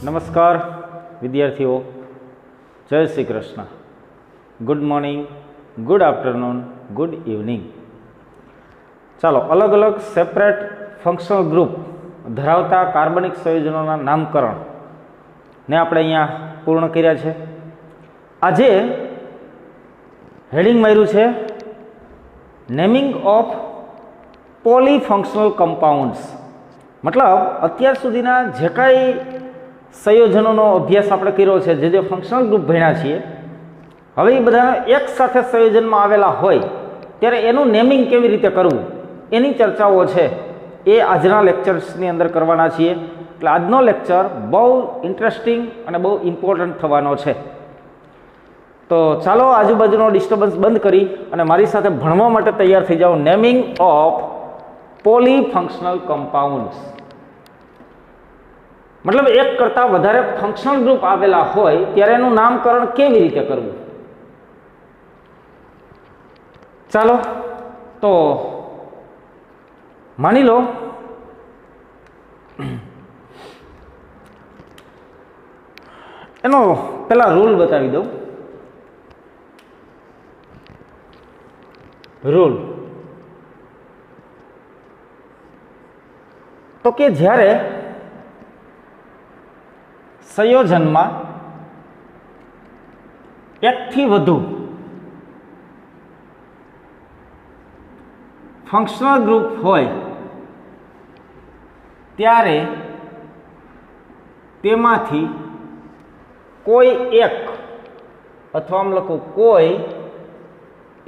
નમસ્કાર વિદ્યાર્થીઓ, જય Shri Krishna. Good morning, good afternoon, good evening. ચાલો, અલગ અલગ સેપરેટ ફંક્શનલ ગ્રુપ ધરાવતા કાર્બનિક સંયોજનોના નામકરણ ને આપણે અહીંયા પૂર્ણ કર્યા છે. આજે હેડિંગ માર્યું છે નેમિંગ ઓફ પોલીફંક્શનલ કમ્પાઉન્ડ્સ. મતલબ અત્યાર સુધીના જે કાંઈ સંયોજનોનો અભ્યાસ આપણે કર્યો છે, જે ફંક્શનલ ગ્રુપ ભણ્યા છીએ, હવે એ બધા એક સાથે સંયોજનમાં આવેલા હોય ત્યારે એનું નેમિંગ કેવી રીતે કરવું એની ચર્ચાઓ છે એ આજના લેક્ચર્સની અંદર કરવાના છીએ. એટલે આજનો લેક્ચર બહુ ઇન્ટરેસ્ટિંગ અને બહુ ઇમ્પોર્ટન્ટ થવાનો છે. તો ચાલો આજુબાજુનો ડિસ્ટર્બન્સ બંધ કરી અને મારી સાથે ભણવા માટે તૈયાર થઈ જાઓ. નેમિંગ ઓફ પોલીફંક્શનલ કમ્પાઉન્ડ્સ મતલબ એક કરતાં વધારે ફંક્શનલ ગ્રુપ આવેલા હોય ત્યારે એનું નામકરણ કેવી રીતે કરવું. ચાલો, તો માની લો એનો પેલા રૂલ બતાવી દઉં. રૂલ તો કે જ્યારે સંયોજનમાં એકથી વધુ ફંક્શનલ ગ્રુપ હોય ત્યારે તેમાંથી કોઈ એક અથવા આમ લખું કોઈ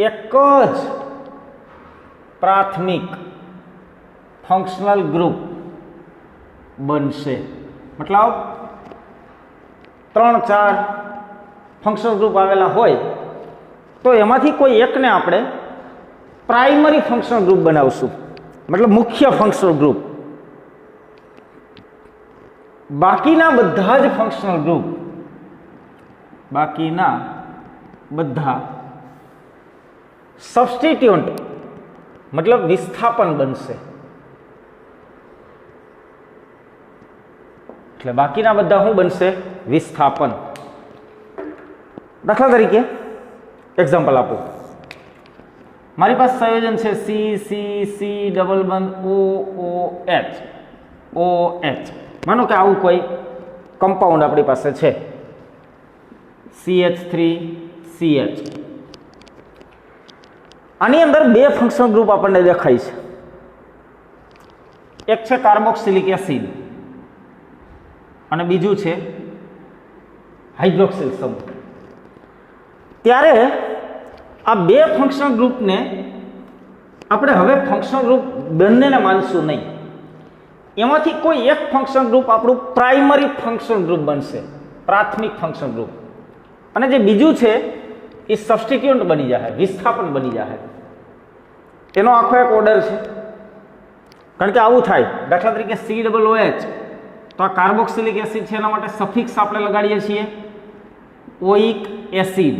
એક જ પ્રાથમિક ફંક્શનલ ગ્રુપ બનશે. મતલબ 3-4 ફંક્શનલ ગ્રુપ આવેલા હોય તો એમાંથી કોઈ એકને આપણે પ્રાઇમરી ફંક્શનલ ગ્રુપ બનાવશું, મતલબ મુખ્ય ફંક્શનલ ગ્રુપ. બાકીના બધા જ ફંક્શનલ ગ્રુપ, બાકીના બધા સબસ્ટિટ્યુન્ટ મતલબ વિસ્થાપન બનશે. એટલે બાકીના બધા શું બનશે? વિસ્થાપન. દાખલા તરીકે એક્ઝામ્પલ આપો. મારી પાસે સંયોજન છે CC ડબલ બંધ OH. માનો કે આવું કોઈ કમ્પાઉન્ડ આપણી પાસે છે CH3CH. આની અંદર બે ફંક્શનલ ગ્રુપ આપણને દેખાય છે. એક છે કાર્બોક્સિલિક એસિડ અને બીજું છે હાઇડ્રોક્સિલ સમૂહ. ત્યારે આ બે ફંક્શનલ ગ્રુપને આપણે હવે ફંક્શનલ ગ્રુપ બંનેને માનશું નહીં. એમાંથી કોઈ એક ફંક્શનલ ગ્રુપ આપણું પ્રાઇમરી ફંક્શનલ ગ્રુપ બનશે, પ્રાથમિક ફંક્શનલ ગ્રુપ, અને જે બીજું છે એ સબસ્ટિટ્યુન્ટ બની જાય, વિસ્થાપન બની જાય. એનો આખો એક ઓર્ડર છે. કારણ કે આવું થાય. દાખલા તરીકે COOH, તો આ કાર્બોક્સિલિક એસિડ છે, એના માટે સફિક્સ આપણે લગાડીએ છીએ ઓઇક એસિડ,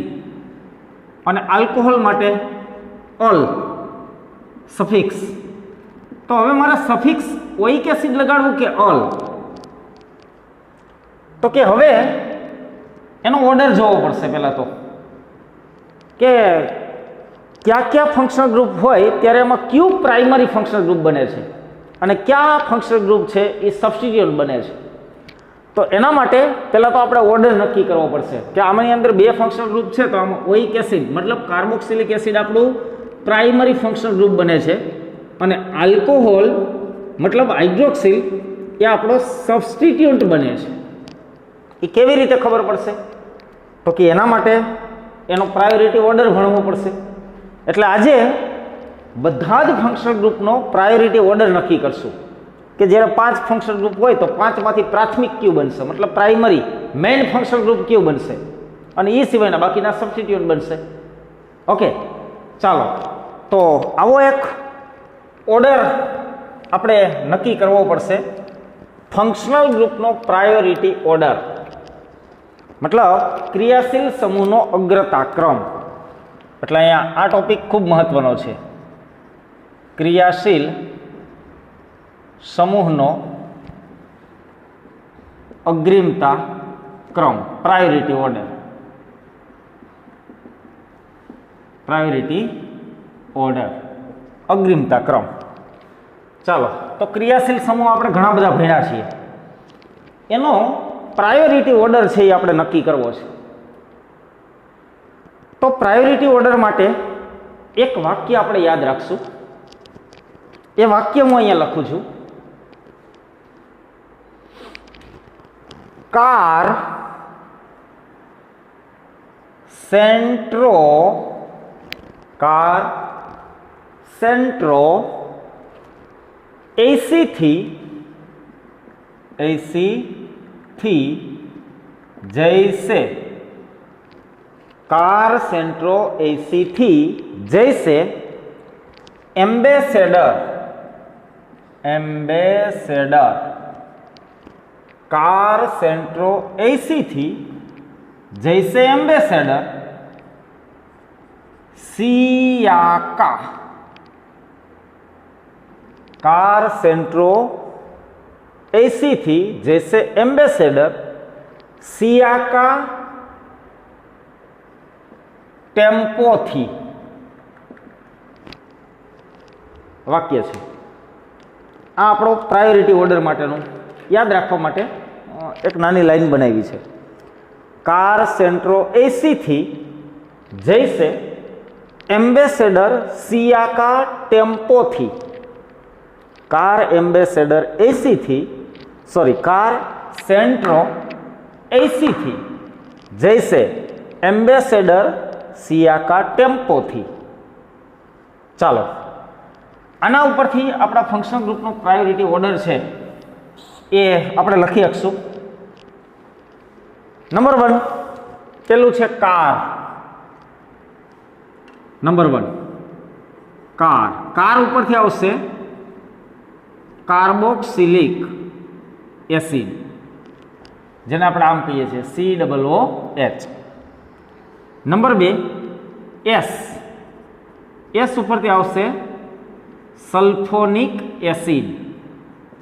અને આલ્કોહોલ માટે ઓલ સફિક્સ. તો હવે મારે સફિક્સ ઓઇક એસિડ લગાડવું કે ઓલ? તો કે હવે એનો ઓર્ડર જોવો પડશે પહેલા તો, કે કયા કયા ફંક્શનલ ગ્રુપ હોય ત્યારે એમાં કયું પ્રાઇમરી ફંક્શનલ ગ્રુપ બને છે અને કયા ફંક્શનલ ગ્રુપ છે એ સબસ્ટિટ્યુન્ટ બને છે. તો એના માટે પહેલાં તો આપણે ઓર્ડર નક્કી કરવો પડશે કે આમાંની અંદર બે ફંક્શનલ ગ્રુપ છે, તો આમાં ઓઇક એસિડ મતલબ કાર્બોક્સિલિક એસિડ આપણું પ્રાઇમરી ફંક્શનલ ગ્રુપ બને છે, અને આલ્કોહોલ મતલબ હાઇડ્રોક્સિલ એ આપણો સબસ્ટિટ્યુન્ટ બને છે. એ કેવી રીતે ખબર પડશે? તો કે એના માટે એનો પ્રાયોરિટી ઓર્ડર ભણવો પડશે. એટલે આજે બધા જ ફંક્શનલ ગ્રુપનો પ્રાયોરિટી ઓર્ડર નક્કી કરશું કે જ્યારે 5 ફંક્શનલ ગ્રુપ હોય તો 5માંથી પ્રાથમિક કયું બનશે, મતલબ પ્રાઇમરી મેઇન ફંક્શનલ ગ્રુપ કયું બનશે, અને એ સિવાયના બાકીના સબસ્ટિટ્યુન્ટ બનશે. ઓકે, ચાલો, તો આવો એક ઓર્ડર આપણે નક્કી કરવો પડશે. ફંક્શનલ ગ્રુપનો પ્રાયોરિટી ઓર્ડર મતલબ ક્રિયાશીલ સમૂહનો અગ્રતા ક્રમ. એટલે અહીંયા આ ટોપિક ખૂબ મહત્વનો છે. ક્રિયાશીલ સમૂહનો अग्रिमता क्रम, प्रायोरिटी ऑर्डर, प्रायोरिटी ऑर्डर, अग्रिमता क्रम। चलो तो क्रियाशील समूह આપણે ઘણા બધા ભણ્યા છીએ, એનો પ્રાયોરિટી ઓર્ડર છે એ આપણે નક્કી કરવો છે। તો પ્રાયોરિટી ઓર્ડર માટે એક વાક્ય આપણે યાદ રાખશું। એ વાક્ય હું અહીંયા લખું છું, કાર સેન્ટ્રો, કાર સેન્ટ્રો એસી थी जैसे, कार सेंट्रो एसी थी जैसे ambassador, ambassador, car Santro AC थी जैसे एम्बेसेडर सियाका, कार सेंट्रो एसी थी जैसे एम्बेसेडर सियाका टेम्पो थी। वाक्य है आ आपणो प्रायोरिटी ऑर्डर माटेनो याद राखवा माटे एक नानी लाइन बनावी है। कार सेंट्रो एसी थी जैसे एम्बेसेडर सियाका टेम्पो थी, कार एम्बेसेडर एसी थी, सॉरी कार सेंट्रो एसी थी जैसे एम्बेसेडर सियाका टेम्पो थी। चलो आना उपरथी आपणा फंक्शनल ग्रुपनो प्रायोरिटी ऑर्डर है ए आपणे लखी शकशुं। नंबर 1 पेलुं छे कार, नंबर 1 कार, कार उपरथी आवशे कार्बोक्सिलिक एसिड, जेने આપણે આમ કહીએ છીએ COOH। નંબર 2 S, S ઉપરથી આવશે સલ્ફોનિક એસિડ,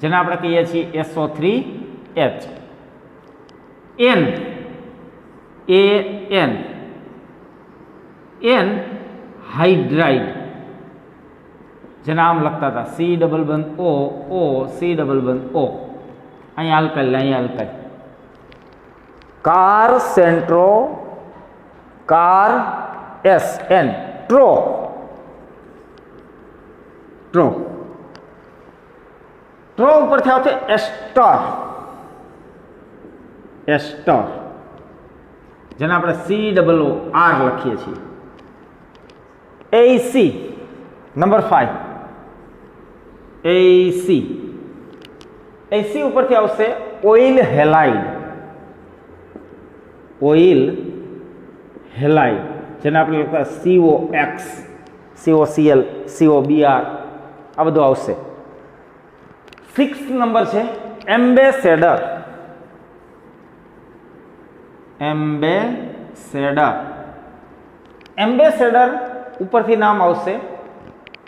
જેને આપણે કહીએ છીએ SO3H। N, AN, N hydride, જેને આમ લખતા હતા COO COO, અહીંયા આલ્કાઇલ, અહીંયા alkyl. Car Santro, car SN, ટ્રો, ટ્રો, ટ્રો ઉપરથી આવશે એસ્ટર, એસ્ટર, જેને આપણે COOR લખીએ છીએ। AC, नंबर 5 AC, AC ઉપરથી આવશે ઓઇલ હેલાઇડ, ઓઇલ હેલાઇડ, જેને આપણે લખતા COX COCl COBR આ બધું આવશે। 6 નંબર છે એમ્બેસેડર, એમ્બેસેડર, એમ્બેસેડર ઉપરથી નામ આવશે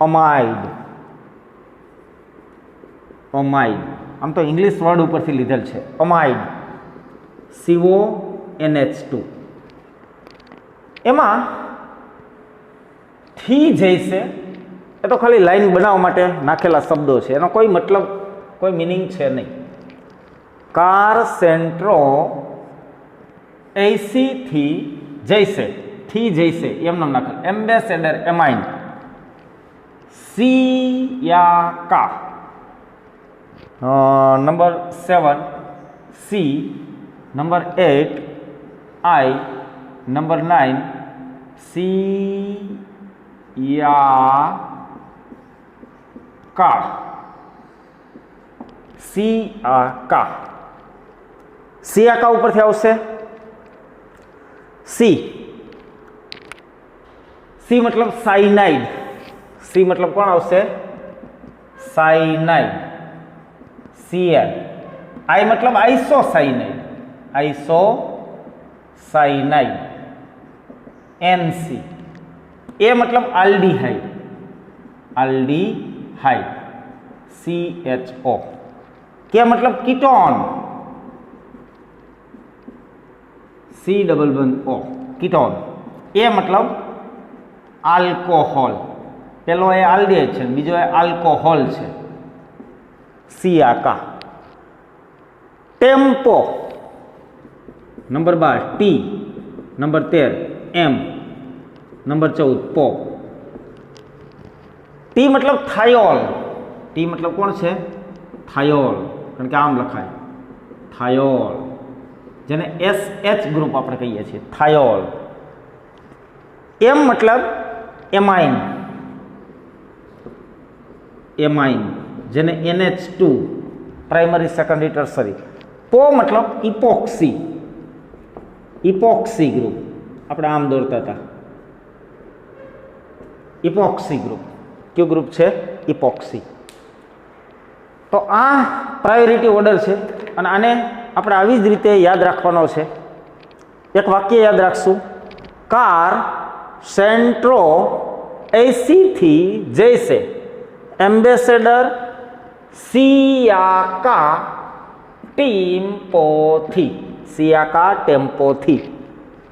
અમાઇડ, અમાઇડ, આમ તો ઇંગ્લિશ વર્ડ ઉપરથી લીધેલ છે અમાઇડ, CONH2। એમાં થી જૈસે એ તો ખાલી લાઈન બનાવવા માટે નાખેલા શબ્દો છે, એનો કોઈ મતલબ કોઈ મિનિંગ છે નહીં। કાર સેન્ટ્રો એસી થી જૈસે, થી જૈસે એમ નામ નાખેલ, એમ્બેસેડર એમાઇન, सियाका। Number 7 C, number 8 I, number 9 सियाका, सियाका, सियाका ऊपर थी आवशे सी, सी मतलब साइनाइड, सी मतलब कौन आवशे साइनाइड, Cl, I मतलब आइसोसाइनाइड, आइसोसाइनाइड, NC, A मतलब आल्डिहाइड, आल्डिहाइड, CHO, K मतलब कीटोन, C डबल बंद O कीटोन। ए मतलब आल्कोहोल, पेलो ए आल्डिहाइड है, बीजो ए आल्कोहोल है, C आका। Tempo number 12 T, number 13 M, number 14 पो। टी मतलब थायोल, टी मतलब कौन है? थायोल, कारण के आम लखाय थायोल, जेने SH ग्रुप આપણે કહીએ છીએ, થાયોલ। M मतलब एमाइन, एमाइन जेने NH2 प्राइमरी सेकेंडरी टर्सरी। पो मतलब इपोक्सी, इपोक्सी ग्रुप આપણે આમ દોરતા હતા, इपोक्सी ग्रुप। क्यों ग्रुप है? इपोक्सी। तो आ प्रायोरिटी ऑर्डर है અને આને આપણે આવી જ રીતે યાદ રાખવાનો છે। એક વાક્ય યાદ રાખશું, કાર સેન્ટ્રો એસી थी जैसे एम्बेसडर सियाका टेम्पो थी, सियाका टेम्पो थी।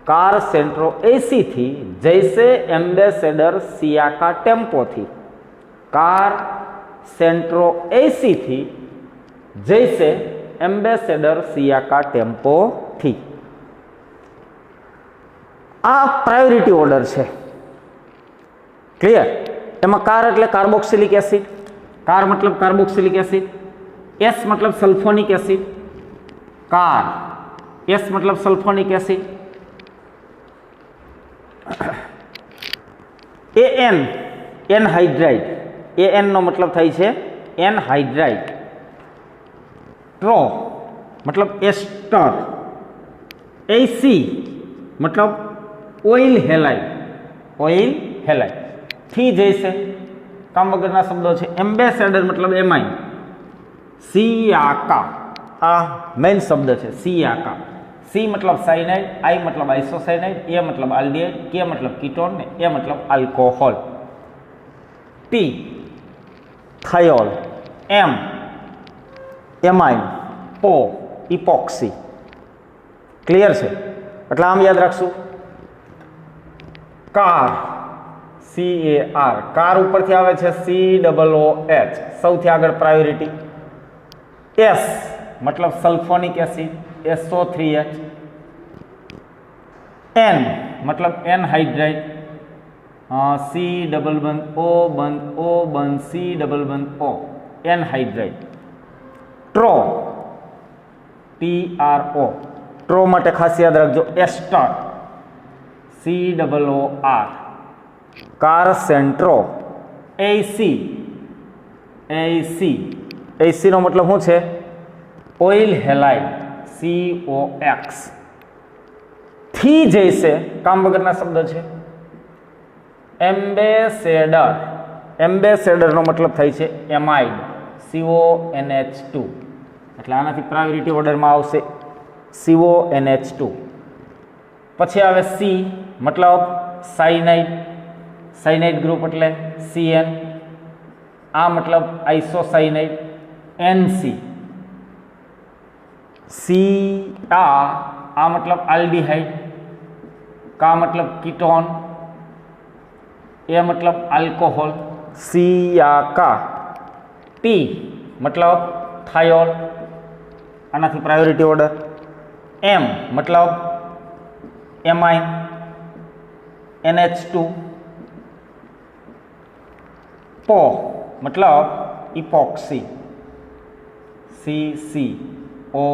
कार सेंट्रो एसी थी जैसे एम्बेसडर सियाका टेम्पो थी। कार सेंट्रो एसी थी जैसे एम्बेसडर सियाका टेम्पो थी। आ प्रायोरिटी ऑर्डर है, क्लियर? एम कार एटले कार्बोक्सिलिक एसिड, कार मतलब कार्बोक्सिलिक एसिड, एस मतलब सल्फोनिक एसिड, कार एस मतलब sulfonic acid, N anhydride, N नो मतलब थाय छे एनहाइड्राइड। ट्रो मतलब एस्टर, एसी मतलब ऑयल हेलाइड, ऑयल हेलाइड। थी जैसे काम वगरना शब्दों है। एम्बेसेडर मतलब एमाइन, सियाका आ मेन शब्द है, सियाका। सी मतलब साइनाइड, आई मतलब आइसोसाइनाइड, ए मतलब आल्डिहाइड, के मतलब कीटोन ने ए मतलब alcohol. T thiol, M amine, पो इपोक्सी। क्लियर है? એટલે આમ યાદ રાખશું, કાર CAR, કાર ઉપરથી આવે છે COOH, સૌથી આગળ પ્રાયોરિટી। S मतलब सल्फोनिक एसिड, SO3H। N मतलब एनहाइड्राइड, C डबल बंद O बंद O बंद C डबल बंद O, एनहाइड्राइड। ट्रो TRO, ट्रो माटे खास याद रखो एस्टर, COOR। कार सेंट्रो AC, AC नो मतलब શું છે? Oil halide, COX। थी जैसे काम वगरना शब्द है। एम्बेसेडर, एम्बेसेडर नो मतलब थाय छे एमाइड, CONH2। એટલે આનાથી પ્રાયોરિટી ઓર્ડરમાં આવશે CONH2। પછી આવે C मतलब साइनाइड, साइनाइड ग्रुप એટલે CN। आ मतलब आइसोसाइनाइड, NC। सी आ मतलब आल्डिहाइड, का मतलब कीटोन, ए मतलब अल्कोहल, सियाका। टी मतलब थायोल, आनाथी प्रायोरिटी ऑर्डर। एम मतलब एमाइन, NH2। पो मतलब इपोक्सी, CCOO,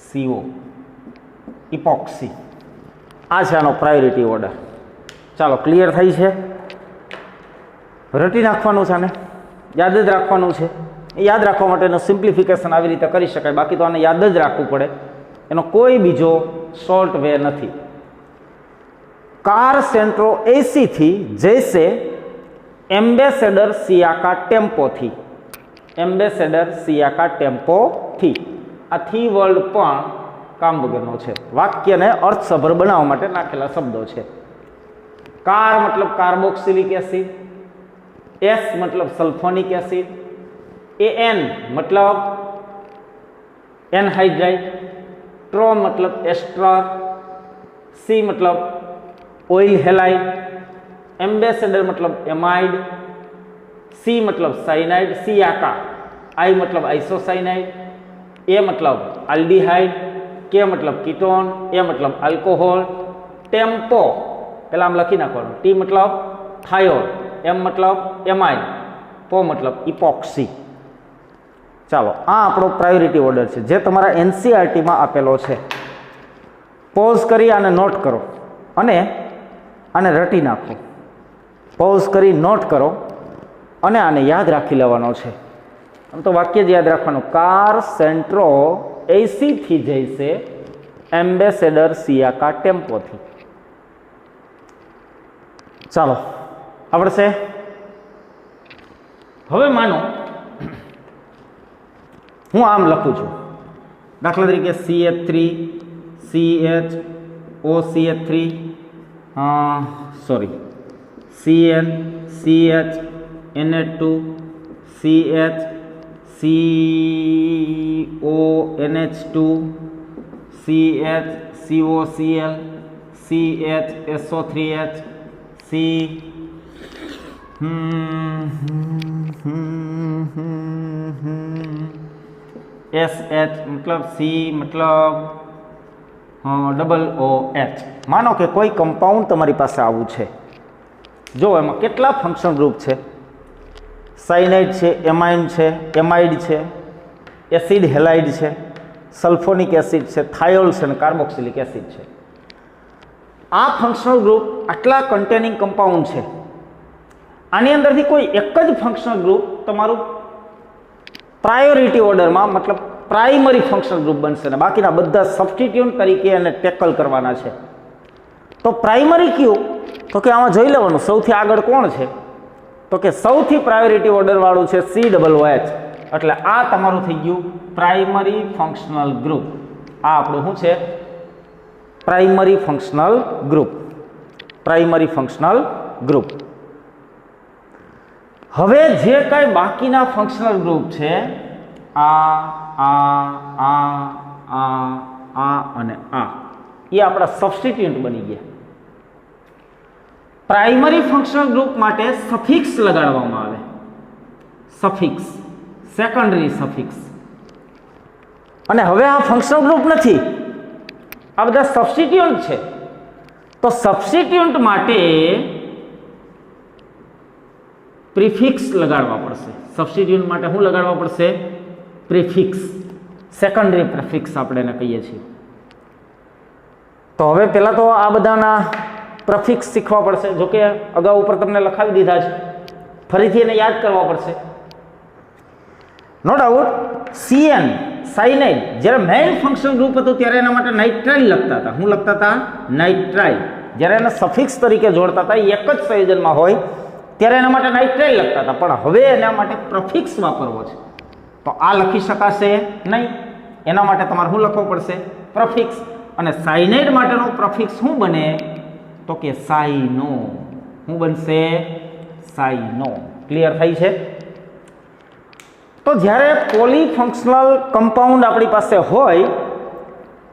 CO इपोक्सी। आ છે આનો પ્રાયોરિટી ઓર્ડર। ચાલો ક્લિયર થઈ છે? રટી નાખવાનું છે, આને યાદ જ રાખવાનું છે। યાદ રાખવા માટેનું સિમ્પ્લિફિકેશન આવી રીતે કરી શકાય, બાકી તો આને યાદ જ રાખવું પડે, એનો કોઈ બીજો શોર્ટ વે નથી। કાર સેન્ટ્રો એસી थी जैसे एम्बेसेडर सियाका टेम्पो थी, एम्बेसेडर सियाका टेम्पो थी। आ थी वर्ड पण काम वगरनो छे, वाक्यने अर्थसभर बनाववा माटे नाखेला शब्दों छे। कार मतलब कार्बोक्सिलिक एसिड, एस मतलब सल्फोनिक एसिड, एन मतलब एनहाइड्राइड, ट्रो मतलब एस्टर, सी मतलब ऑयल हेलाइड, एम्बेसेडर मतलब एमाइड, सी मतलब साइनाइड, सी आका, आई मतलब आइसोसाइनाइड, ए मतलब अल्डिहाइड, के मतलब कीटोन, ए मतलब अल्कोहोल, टेम्पो पहला आम लखी नाखो, टी मतलब थायोल, एम मतलब एमाइड, पो मतलब इपोक्सी। चलो आ आपणो प्रायोरिटी ऑर्डर है जे तमारा एनसीईआरटी में आपेलो है। पॉज करी आने नोट करो अने आने रटी नाखो। पॉज करी नोट करो अने आने याद राखी लेवानो छे। आम तो वाक्य ज याद राखवानुं, कार सेंट्रो एसी थी जैसे एम्बेसेडर सियाका टेम्पो थी। चलो आवड़शे। हवे मानो हूँ आम लखू छूं, दाखला तरीके CH3 CHOCH3 sorry CN CH Na2 CH CONH2 CH COCl CH SO3H C SH मतलब C मतलब OOH। मानो कि कोई कंपाउंड तमारी पास आवुं छे, जो एमां केटला फंक्शन ग्रुप छे, साइनाइड छे, एमाइन छे, एमाइड छे, एसिड हेलाइड छे, सल्फोनिक एसिड छे, थायोल छे ने कार्बोक्सिलिक एसिड छे। आ फंक्शनल ग्रुप आटला कन्टेनिंग कंपाउंड छे। आनी अंदरथी कोई एक ज फंक्शनल ग्रुप तमारुं प्रायोरिटी ऑर्डर में मतलब प्राइमरी फंक्शनल ग्रुप बनशे ने बाकीना बधा सब्स्टिट्यूट तरीके एने टेकल करवाना छे। तो प्राइमरी क्यों? तो कि आमां जोई लेवानुं सौथी आगळ कोण छे, तो कि सौथी प्रायोरिटी ऑर्डर वाळुं छे COOH। એટલે આ તમારું થઈ ગયું પ્રાઇમરી ફંક્શનલ ગ્રુપ। આ આપણું શું છે? Primary functional group. Primary functional group. હવે જે કઈ બાકીના ફંક્શનલ ગ્રુપ છે આ અને આ એ આપણા સબસ્ટિટ્યુન્ટ બની ગયા। પ્રાઇમરી ફંક્શનલ ગ્રુપ માટે સફિક્સ લગાડવામાં આવે, સફિક્સ, સેકન્ડરી સફિક્સ। અને હવે આ ફંક્શનલ ગ્રુપ નથી, આ બધા સબસ્ટિટ્યુન્ટ છે। તો સબસ્ટિટ્યુન્ટ માટે પ્રિફિક્સ લગાડવા પડશે। સબસ્ટિટ્યુન્ટ માટે શું લગાડવા પડશે? પ્રિફિક્સ, સેકન્ડરી પ્રિફિક્સ આપણે એને કહીએ છીએ। તો હવે પહેલાં તો આ બધાના પ્રિફિક્સ શીખવા પડશે, જો કે અગાઉ ઉપર તમને લખાવી દીધા છે, ફરીથી એને યાદ કરવા પડશે। નો ડાઉટ CN સાઇનાઇડ જ્યારે મેઇન ફંક્શન ગ્રુપ હતું ત્યારે એના માટે નાઇટ્રાઇલ લખતા હતા। શું લખતા હતા? નાઇટ્રાઇલ। જ્યારે એને સફિક્સ તરીકે જોડતા હતા, એક જ સંયોજનમાં હોય ત્યારે એના માટે નાઇટ્રાઇલ લખતા હતા, પણ હવે એના માટે પ્રિફિક્સ વાપરવો છે તો આ લખી શકાશે નહીં। એના માટે તમારે શું લખવું પડશે? પ્રિફિક્સ। અને સાઇનાઇડ માટેનો પ્રિફિક્સ શું બને? તો કે સાઇનો। શું બનશે? સાઇનો। ક્લિયર થઈ છે? તો જ્યારે પોલીફંક્શનલ કમ્પાઉન્ડ આપણી પાસે હોય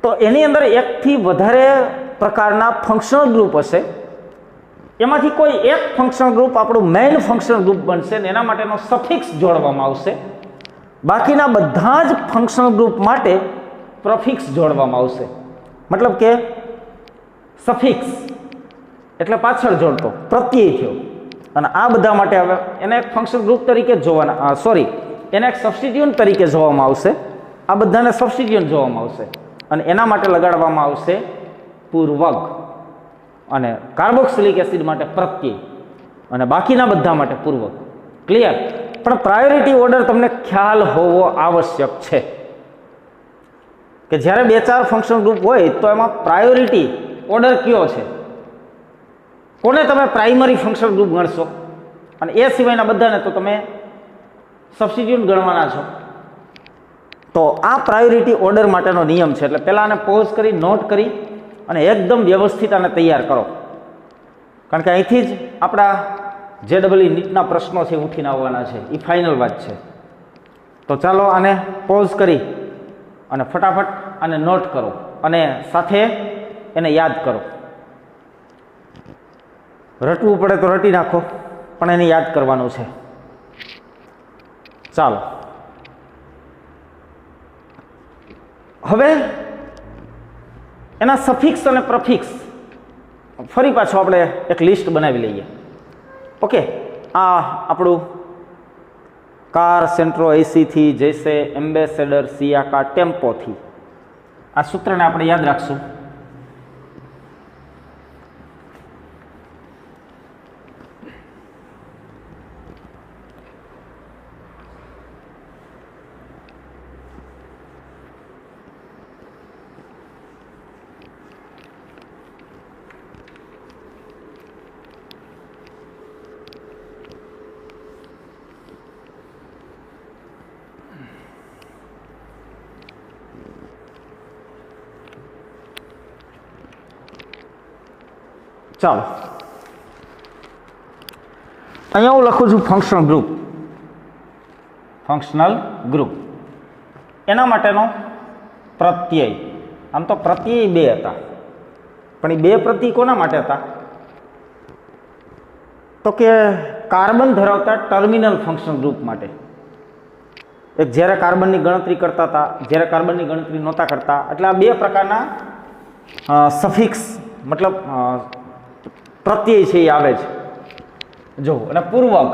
તો એની અંદર એકથી વધારે પ્રકારના ફંક્શનલ ગ્રુપ હશે। એમાંથી કોઈ એક ફંક્શનલ ગ્રુપ આપણું મેઇન ફંક્શનલ ગ્રુપ બનશે ને એના માટેનો સફિક્સ જોડવામાં આવશે। બાકીના બધા જ ફંક્શનલ ગ્રુપ માટે પ્રિફિક્સ જોડવામાં આવશે। મતલબ કે સફિક્સ એટલે પાછળ જોડતો પ્રત્યય થયો, અને આ બધા માટે હવે એને એક ફંક્શન ગ્રુપ તરીકે જોવાના, સોરી એને એક સબસ્ટિટ્યુન્ટ તરીકે જોવામાં આવશે। આ બધાને સબસ્ટિટ્યુન્ટ જોવામાં આવશે અને એના માટે લગાડવામાં આવશે પૂર્વક, અને કાર્બોક્સિલિક એસિડ માટે પ્રત્યય અને બાકીના બધા માટે પૂર્વક। ક્લિયર? પણ પ્રાયોરિટી ઓર્ડર તમને ખ્યાલ હોવો આવશ્યક છે કે જ્યારે 2-4 ફંક્શન ગ્રુપ હોય તો એમાં પ્રાયોરિટી ઓર્ડર કયો છે, કોને તમે પ્રાઇમરી ફંક્શન ગ્રુપ ગણશો, અને એ સિવાયના બધાને તો તમે સબસ્ટિટ્યુટ ગણવાના છો। તો આ પ્રાયોરિટી ઓર્ડર માટેનો નિયમ છે। એટલે પહેલાં આને પોઝ કરી નોટ કરી અને એકદમ વ્યવસ્થિત આને તૈયાર કરો, કારણ કે અહીંથી જ આપણા JEE નીટના પ્રશ્નો છે ઉઠીને આવવાના છે, એ ફાઇનલ વાત છે। તો ચાલો આને પોઝ કરી અને ફટાફટ આને નોટ કરો। અને સાથે એને યાદ કરો. રટવું પડે તો રટી નાખો, પણ એને યાદ કરવાનું છે. ચાલો, હવે એના સફિક્સ અને પ્રફિક્સ ફરી પાછું આપણે એક લિસ્ટ બનાવી લઈએ. ઓકે, આ આપણું કાર સેન્ટ્રો એસીથી, જૈસે, એમ્બેસેડર, સિયાકા, ટેમ્પોથી, આ સૂત્રને આપણે યાદ રાખશું. ચાલો, અહીંયા હું લખું છું ફંક્શનલ ગ્રુપ. ફંક્શનલ ગ્રુપ એના માટેનો પ્રત્યય. આમ તો પ્રત્યય બે હતા, પણ એ બે પ્રત્યય કોના માટે હતા? તો કે કાર્બન ધરાવતા ટર્મિનલ ફંક્શનલ ગ્રુપ માટે. એક જ્યારે કાર્બનની ગણતરી કરતા હતા, જ્યારે કાર્બનની ગણતરી નહોતા કરતા. એટલે આ બે પ્રકારના સફિક્સ મતલબ પ્રત્યય છે એ આવે છે. જો, અને પૂર્વક.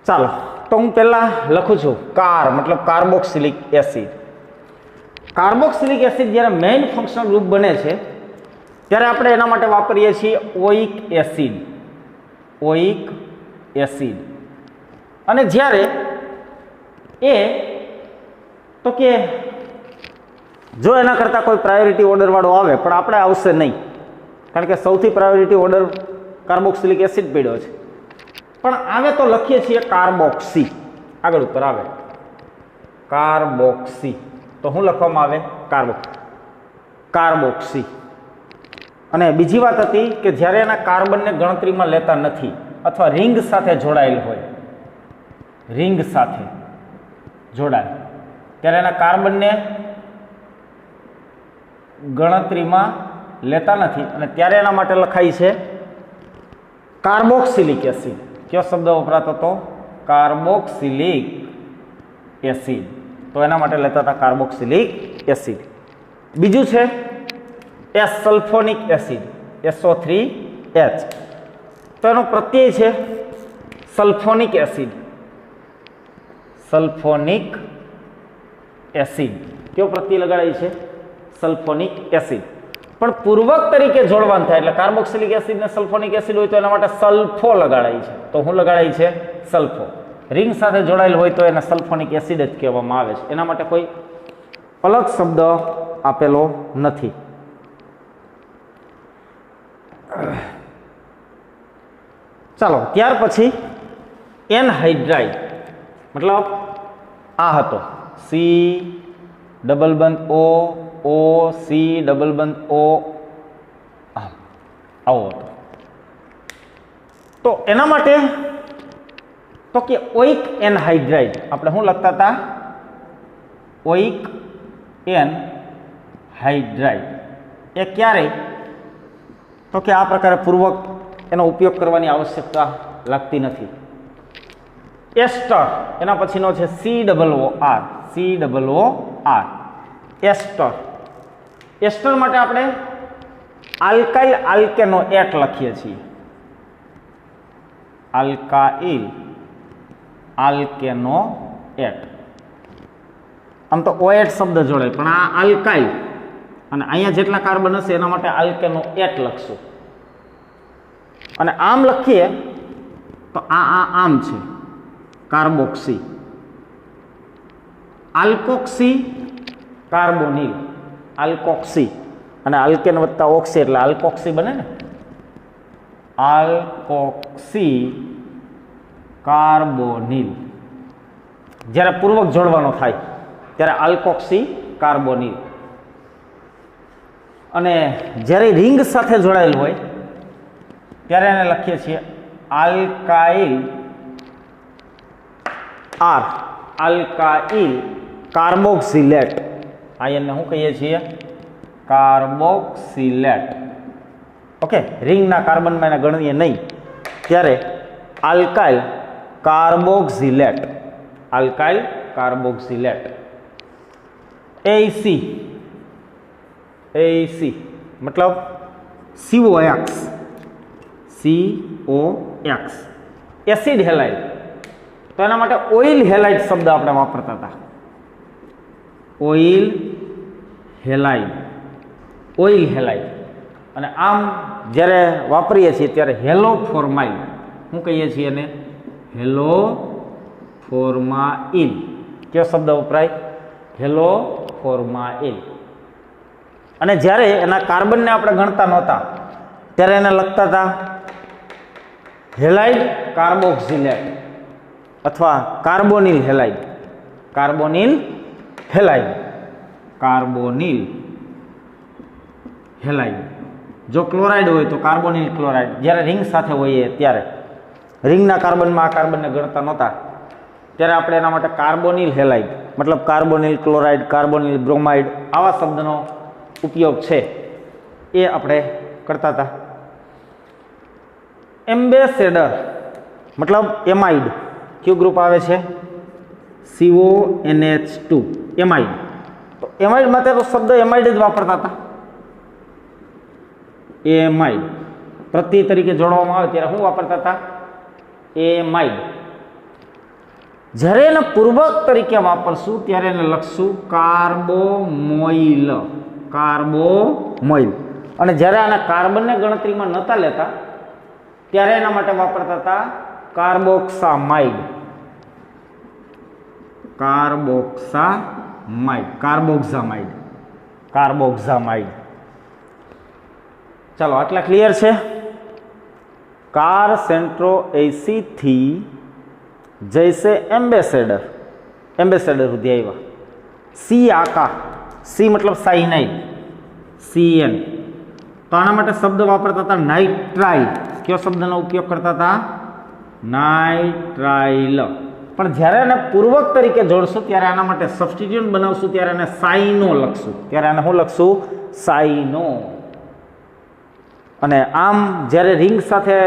ચાલો, તો હું પહેલા લખું છું કાર મતલબ કાર્બોક્સિલિક એસિડ. કાર્બોક્સિલિક એસિડ જ્યારે મેઇન ફંક્શનલ ગ્રુપ બને છે ત્યારે આપણે એના માટે વાપરીએ છીએ ઓઇક એસિડ. ઓઇક એસિડ. અને જ્યારે એ તો કે જો એના કરતાં કોઈ પ્રાયોરિટી ઓર્ડર વાળો આવે, પણ આપણે આવશે નહીં, કારણ કે સૌથી પ્રાયોરિટી ઓર્ડર કાર્બોક્સિલિક એસિડ પડ્યો છે. પણ આવે તો લખીએ છીએ કાર્બોક્સી. આગળ ઉપર આવે કાર્બોક્સી, તો શું લખવામાં આવે? કાર્બોક્સી. અને બીજી વાત હતી કે જ્યારે એના કાર્બનને ગણતરીમાં લેતા નથી અથવા રિંગ સાથે જોડાયેલ હોય, રિંગ સાથે જોડાય, ત્યારે એના કાર્બનને ગણતરીમાં લેતા નથી, અને ત્યારે એના માટે લખાય છે કાર્બોક્સિલિક એસિડ. કયો શબ્દ વપરાતો હતો? Carboxylic acid. તો એના માટે લેતા હતા કાર્બોક્સિલિક એસિડ. બીજું છે એસ સલ્ફોનિક એસિડ, SO3H. તો એનો પ્રત્યય છે સલ્ફોનિક એસિડ. Sulphonic acid. કયો પ્રત્યય લગાડાય છે? Sulphonic acid. પણ પૂર્વક તરીકે જોડવાનું થાય એટલે કાર્બોક્સિલિક એસિડ ને સલ્ફોનિક એસિડ હોય તો એના માટે સલ્ફો લગાડાય છે. તો શું લગાડાય છે? સલ્ફો. રિંગ સાથે જોડાયેલ હોય તો એને સલ્ફોનિક એસિડ જ કહેવામાં આવે છે. એના માટે કોઈ અલગ શબ્દ આપેલો નથી. ચાલો, ત્યાર પછી એનહાઇડ્રાઇડ મતલબ આ હતો સી ડબલ બંધ O સી ડબલ બંધ O, આવો હતો. તો એના માટે તો કે ઓઇક એનહાઇડ્રાઇડ આપણે શું લખતા હતા? ઓઇક એનહાઇડ્રાઇડ. એ ક્યારે? તો કે આ પ્રકારે પૂર્વક એનો ઉપયોગ કરવાની આવશ્યકતા લાગતી નથી. એસ્ટર એના પછીનો છે COOR. COOR એસ્ટર. એસ્ટર માટે આપણે આલ્કાઇલ આલ્કેનો એટ લખીએ છીએ. Alkyl alkanoate. આમ તો OH શબ્દ જોડે, પણ આ આલ્કાઇલ અને અહીંયા જેટલા કાર્બન હશે એના માટે આલ્કેનો એટ લખશું. અને આમ લખીએ તો આ આમ છે કાર્બોક્સી. Alkoxy carbonyl. આલ્કોક્સી અને આલ્કેન વત્તા ઓક્સી એટલે આલ્કોક્સી બને ને. Alkoxy carbonyl. જ્યારે પૂર્વક જોડવાનો થાય ત્યારે આલ્કોક્સી કાર્બોનિલ. અને જ્યારે રિંગ સાથે જોડાયેલ હોય ત્યારે એને લખીએ છીએ આલ્કાઇલ આલ્કાઇલ કાર્બોક્સિલેટ. આયનને શું કહીએ છીએ? કાર્બોક્સિલેટ. ઓકે, રિંગના કાર્બનમાં એને ગણીએ નહીં ત્યારે alkyl carboxylate. Alkyl carboxylate. AC મતલબ COX. COX acid halide. તો એના માટે ઓઇલ હેલાઇડ શબ્દ આપણે વાપરતા હતા. Oil halide. Oil halide. અને આમ જ્યારે વાપરીએ છીએ ત્યારે હેલોફોર્માઇલ. શું કહીએ છીએ એને? હેલોફોર્માઇલ. કયો શબ્દ વપરાય? હેલોફોર્માઇલ. અને જ્યારે એના કાર્બનને આપણે ગણતા નહોતા ત્યારે એને લખતા હતા હેલાઇડ કાર્બોક્સિલેટ અથવા carbonyl halide. Carbonyl halide. Carbonyl halide. જો ક્લોરાઇડ હોય તો કાર્બોનિલ ક્લોરાઇડ. જ્યારે રિંગ સાથે હોઈએ ત્યારે રિંગના કાર્બનમાં આ કાર્બનને ગણતા નહોતા ત્યારે આપણે એના માટે કાર્બોનિલ હેલાઇડ મતલબ કાર્બોનિલ ક્લોરાઇડ, કાર્બોનિલ બ્રોમાઇડ આવા શબ્દનો ઉપયોગ છે એ આપણે કરતા હતા. એમ્બેસેડર મતલબ એમાઇડ. કયું ગ્રુપ આવે છે? CONH2 amide. તો એમાઇડ માટે તો શબ્દ એમાઇડ જ વાપરતા હતા. એમાઇડ પ્રતિ તરીકે જોડવામાં આવે ત્યારે શું વાપરતા હતા? એમાઇડ. જ્યારે એને પૂર્વક તરીકે વાપરશું ત્યારે એને લખશું કાર્બોમોઇલ. કાર્બોમોઇલ. અને જ્યારે આના કાર્બનને ગણતરીમાં નહોતા લેતા ત્યારે એના માટે વાપરતા હતા કાર્બોક્સામાઇડ. કાર્બોક્સામાઇડ. કાર્બોક્સામાઇડ. કાર્બોક્સામાઇડ. ચાલો આટલા ક્લિયર છે. કાર સેન્ટ્રો એસી થી જૈસે એમ્બેસેડર. એમ્બેસેડર સુધી આવ્યા. સી આકા. સી મતલબ સાઇનાઇડ. CN. તો આના માટે શબ્દ વાપરતા હતા નાઇટ્રાઇલ. કયો શબ્દનો ઉપયોગ કરતા હતા? નાઇટ્રાઇલ. પણ જ્યારે એને પૂર્વક તરીકે જોડશું ત્યારે આના માટે સબસ્ટિટ્યુટ બનાવશું ત્યારે એને સાઇનો લખશું. ત્યારે આને શું લખશું? સાઇનો. અને આમ જ્યારે રિંગ સાથે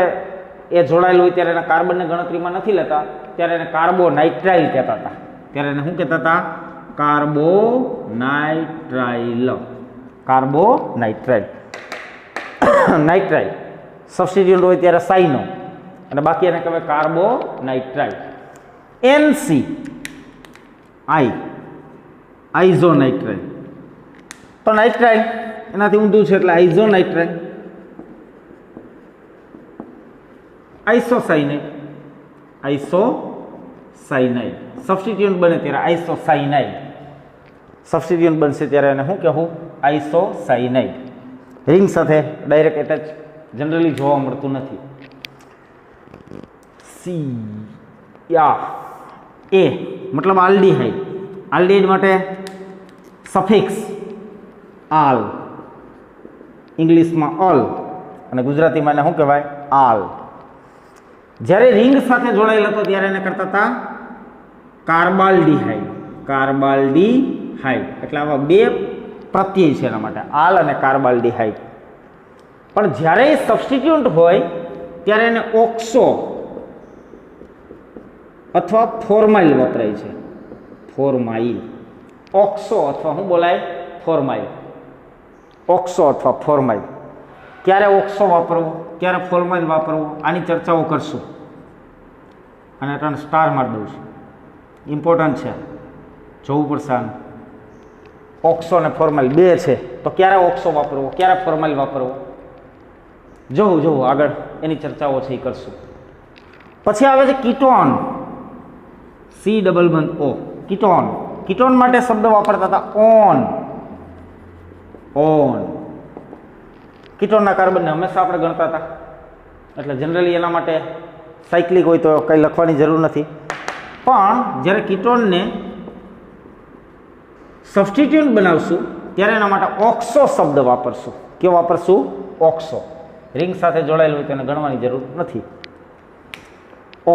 એ જોડાયેલું હોય ત્યારે એના કાર્બનને ગણતરીમાં નથી લેતા ત્યારે એને કાર્બોનાઇટ્રાઇલ કહેતા હતા. ત્યારે એને શું કહેતા હતા? કાર્બોનાઇટ્રાઇલ. કાર્બોનાઇટ્રાઇલ. નાઇટ્રાઇલ સબસ્ટિટ્યુટ હોય ત્યારે સાઇનો અને બાકી એને કહેવાય કાર્બોનાઇટ્રાઇલ. NC આઇઝોનાઇટ્રાઇલ. તો નાઇટ્રાઇલ એનાથી ઊંધું છે એટલે આઇઝોનાઇટ્રાઇલ. આઇસોસાઇનાઇડ. આઇસોસાઇનાઇડ સબસ્ટિટ્યુટ બને ત્યારે આઇસોસાઇનાઇડ. સબસ્ટિટ્યુટ બનશે ત્યારે એને શું કહેવું? આઇસોસાઇનાઇડ. રિંગ સાથે ડાયરેક્ટ એટેચ જનરલી જોવા મળતું નથી. A મતલબ આલ્ડીહાઇડ. આલ્ડીહાઇડ માટે સફિક્સ આલ. ઇંગ્લિશમાં ઓલ અને ગુજરાતીમાં એને શું કહેવાય? આલ. જ્યારે રિંગ સાથે જોડાયેલ હતો ત્યારે એને કરતા હતા કાર્બાલ્ડીહાઇડ. કાર્બાલ્ડીહાઇડ એટલે આવા બે પ્રત્યય છે એના માટે, આલ અને કાર્બાલ્ડીહાઇડ. પણ જ્યારે સબસ્ટિટ્યુન્ટ હોય ત્યારે એને ઓક્સો અથવા ફોર્માઇલ વપરાય છે. ફોર્માઇલ. ઓક્સો અથવા શું બોલાય? ફોર્માઇલ. ઓક્સો અથવા ફોર્માઇલ. ક્યારે ઓક્સો વાપરવો, ક્યારે ફોર્માઇલ વાપરવો, આની ચર્ચાઓ કરશું. અને ત્રણ સ્ટાર મારી દઉં છું. ઇમ્પોર્ટન્ટ છે, જોવું પડશે આનું. ઓક્સો અને ફોર્માઇલ બે છે તો ક્યારે ઓક્સો વાપરવો, ક્યારે ફોર્માઇલ વાપરવો, જોવું આગળ એની ચર્ચાઓ છે એ કરશું. પછી આવે છે કીટોન. COO. કીટોન. કીટોન માટે શબ્દ વાપરતા હતા ઓન. ઓન. કીટોનના કાર્બનને હંમેશા આપણે ગણતા હતા એટલે જનરલી એના માટે સાયક્લિક હોય તો કંઈ લખવાની જરૂર નથી. પણ જ્યારે કીટોનને સબસ્ટિટ્યુટ બનાવશું ત્યારે એના માટે ઓક્સો શબ્દ વાપરશું. કયો વાપરશું? ઓક્સો. રિંગ સાથે જોડાયેલું હોય તેને ગણવાની જરૂર નથી.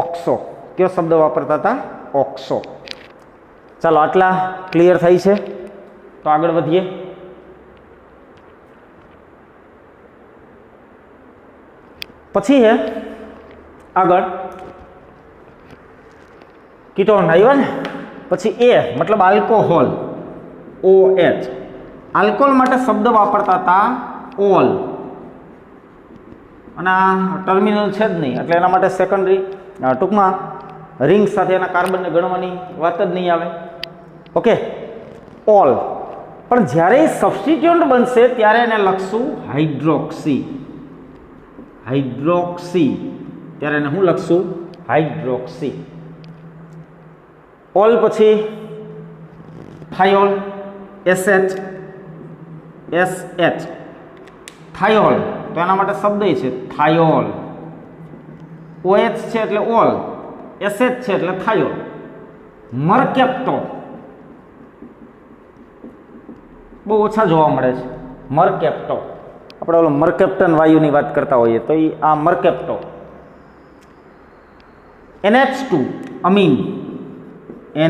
ઓક્સો. કયો શબ્દ વાપરતા હતા? ઓક્સો. ચાલો આટલા ક્લિયર થઈ છે. તો આગળ વધીએ. પછી હે આગળ કીટોન આવ્યા ને, પછી એ મતલબ આલ્કોહોલ, OH. આલ્કોહોલ માટે શબ્દ વાપરતા હતા ઓલ, અને આ ટર્મિનલ છે જ નહીં એટલે એના માટે સેકન્ડરી, ટૂંકમાં રિંગ સાથે એના કાર્બનને ગણવાની વાત જ નહીં આવે. Okay, all. પણ જ્યારે સબસ્ટિટ્યુન્ટ બનશે ત્યારે એને લખશું હાઇડ્રોક્સી. હાઇડ્રોક્સી, ત્યારે એને શું લખશું? હાઇડ્રોક્સી. ઓલ પછી થાયોલ, SH, થાયોલ, તો એના માટે શબ્દ છે થાયોલ. OH છે એટલે ઓલ, SH છે એટલે થાયોલ. મરકેપ્ટો બહુ ઓછા જોવા મળે છે. મરકેપ્ટો, આપણે ઓલો મરકેપ્ટન વાયુની વાત કરતા હોઈએ તો એ આ મરકેપ્ટો. NH2 અમીન,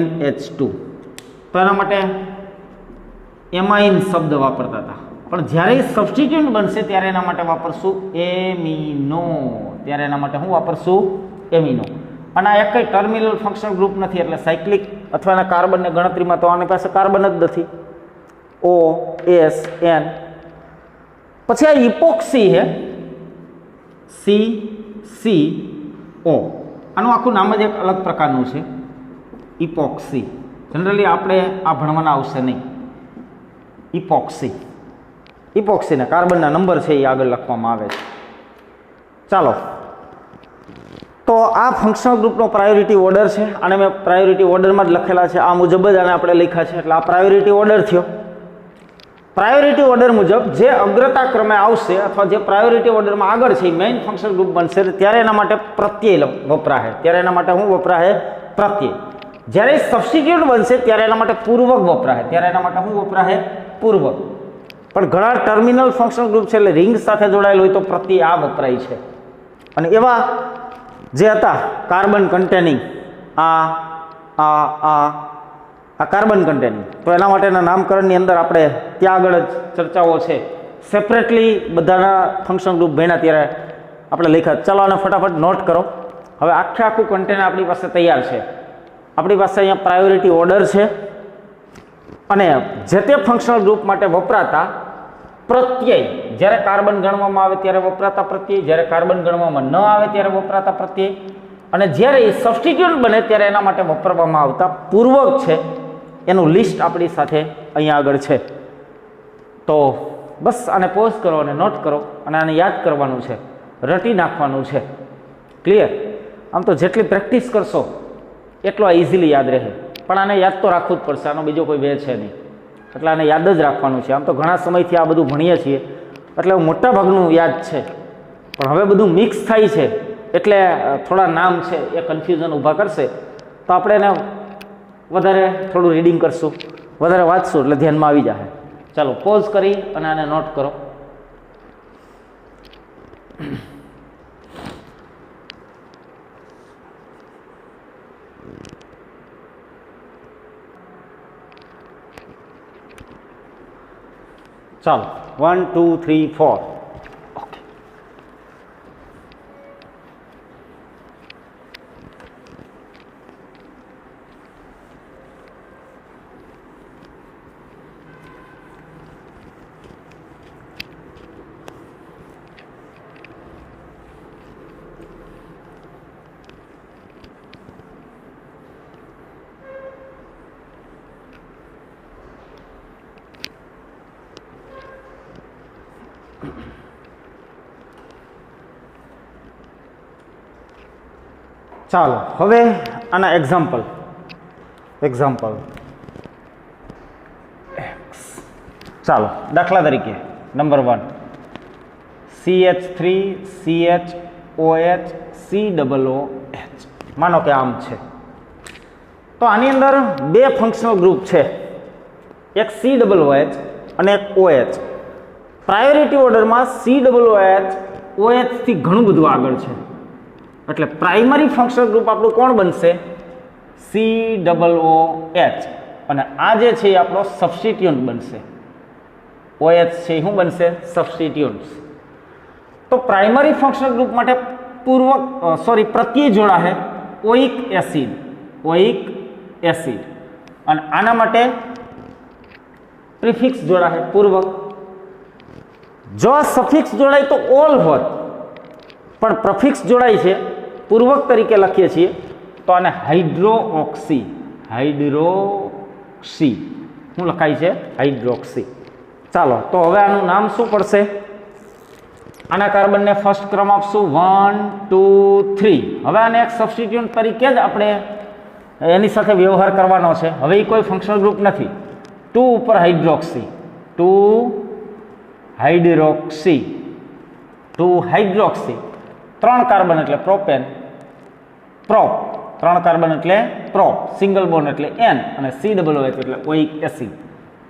NH2, તો એના માટે એમાઇન શબ્દ વાપરતા હતા. પણ જ્યારે સબસ્ટિટ્યુન્ટ બનશે ત્યારે એના માટે વાપરશું એમિનો. ત્યારે એના માટે શું વાપરશું? એમિનો. અને આ એક કઈ ટર્મિનલ ફંક્શનલ ગ્રુપ નથી એટલે સાયક્લિક અથવા એના કાર્બનની ગણતરીમાં તો આની પાસે કાર્બન જ નથી. OSN. પછી આ ઇપોક્સી છે, CCO. આનું આખું નામ જ એક અલગ પ્રકારનું છે, ઇપોક્સી. જનરલી આપણે આ ભણવાના આવશે નહીં. ઇપોક્સી, ઇપોક્સીના કાર્બનના નંબર છે એ આગળ લખવામાં આવે છે. ચાલો, તો આ ફંક્શનલ ગ્રુપનો પ્રાયોરિટી ઓર્ડર છે, અને મેં પ્રાયોરિટી ઓર્ડરમાં જ લખેલા છે, આ મુજબ જ આને આપણે લખ્યા છે એટલે આ પ્રાયોરિટી ઓર્ડર થયો. પ્રાયોરિટી ઓર્ડર મુજબ જે અગ્રતા ક્રમે આવશે અથવા જે પ્રાયોરિટી ઓર્ડરમાં આગળ છે એ મેઇન ફંક્શનલ ગ્રુપ બનશે ત્યારે એના માટે પ્રત્યય વપરાશે. ત્યારે એના માટે શું વપરાશે? પ્રત્યય. જ્યારે સબસ્ટિટ્યુટ બનશે ત્યારે એના માટે પૂર્વક વપરાશે. ત્યારે એના માટે શું વપરાશે? પૂર્વક. પણ ઘણા ટર્મિનલ ફંક્શનલ ગ્રુપ છે એટલે રિંગ સાથે જોડાયેલ હોય તો પ્રત્યય આ વપરાય છે. અને એવા જે હતા કાર્બન કન્ટેનિંગ, આ કાર્બન કન્ટેનિંગ, તો એના માટેના નામકરણની અંદર આપણે ત્યાં આગળ જ ચર્ચાઓ છે. સેપરેટલી બધાના ફંક્શન ગ્રુપ ભણ્યા ત્યારે આપણે લખ્યા. ચાલો આને ફટાફટ નોટ કરો. હવે આખું કન્ટેનર આપણી પાસે તૈયાર છે. આપણી પાસે અહીંયા પ્રાયોરિટી ઓર્ડર છે અને જે તે ફંક્શનલ ગ્રુપ માટે વપરાતા પ્રત્યય, જ્યારે કાર્બન ગણવામાં આવે ત્યારે વપરાતા પ્રત્યય, જ્યારે કાર્બન ગણવામાં ન આવે ત્યારે વપરાતા પ્રત્યય, અને જ્યારે એ સબસ્ટિટ્યુટ બને ત્યારે એના માટે વાપરવામાં આવતા પૂર્વક છે, એનું લિસ્ટ આપણી સાથે અહીંયા આગળ છે. તો બસ આને પોઝ કરો અને નોટ કરો અને આને યાદ કરવાનું છે, રટી નાખવાનું છે. ક્લિયર? આમ તો જેટલી પ્રેક્ટિસ કરશો એટલો આ ઇઝીલી યાદ રહે, પણ આને યાદ તો રાખવું જ પડશે. આનો બીજો કોઈ વે છે નહીં, એટલે આને યાદ જ રાખવાનું છે. આમ તો ઘણા સમયથી આ બધું ભણીએ છીએ એટલે મોટા ભાગનું યાદ છે, પણ હવે બધું મિક્સ થાય છે એટલે થોડા નામ છે એ કન્ફ્યુઝન ઊભા કરશે. તો આપણે એને વધારે થોડું રીડિંગ કરશું, વધારે વાંચશું એટલે ધ્યાનમાં આવી જશે. ચાલો પોઝ કરી અને આને નોટ કરો. ચાલો 1 2 3 4. ઓકે, ચાલો હવે આના એક્ઝામ્પલ. ચાલો દાખલા તરીકે નંબર 1 CH3CHOH COOH. માનો કે આમ છે તો આની અંદર બે ફંક્શનલ ગ્રુપ છે, એક COOH અને એક OH. પ્રાયોરિટી ઓર્ડરમાં COOH થી ઘણું બધું આગળ છે એટલે પ્રાઇમરી ફંક્શનલ ગ્રુપ આપણું કોણ બનશે? COOH. અને આ જે છે એ આપણો સબસ્ટિટ્યુન્ટ બનશે. OH છે એ શું બનશે? સબસ્ટિટ્યુન્ટ્સ. તો પ્રાઇમરી ફંક્શનલ ગ્રુપ માટે પ્રત્યય જોડા છે ઓઇક એસિડ અને આના માટે પ્રિફિક્સ જોડા છે પૂર્વક. જો આ સફિક્સ જોડાય તો ઓલ હોત, પણ પ્રિફિક્સ જોડાય છે પૂર્વક તરીકે લખીએ છીએ તો આને હાઇડ્રોક્સી શું લખાય છે? હાઇડ્રોક્સી. ચાલો તો હવે આનું નામ શું પડશે? આના કાર્બનને ફર્સ્ટ ક્રમ આપશું 1 2 3. હવે આને એક સબસ્ટિટ્યુન્ટ તરીકે જ આપણે એની સાથે વ્યવહાર કરવાનો છે. હવે એ કોઈ ફંક્શનલ ગ્રુપ નથી. 2 ઉપર હાઇડ્રોક્સી 3 કાર્બન એટલે પ્રોપેન, પ્રોપ 3 કાર્બન એટલે પ્રોપ, સિંગલ બોન્ડ એટલે N અને COOH એટલે ઓઇક એસિડ.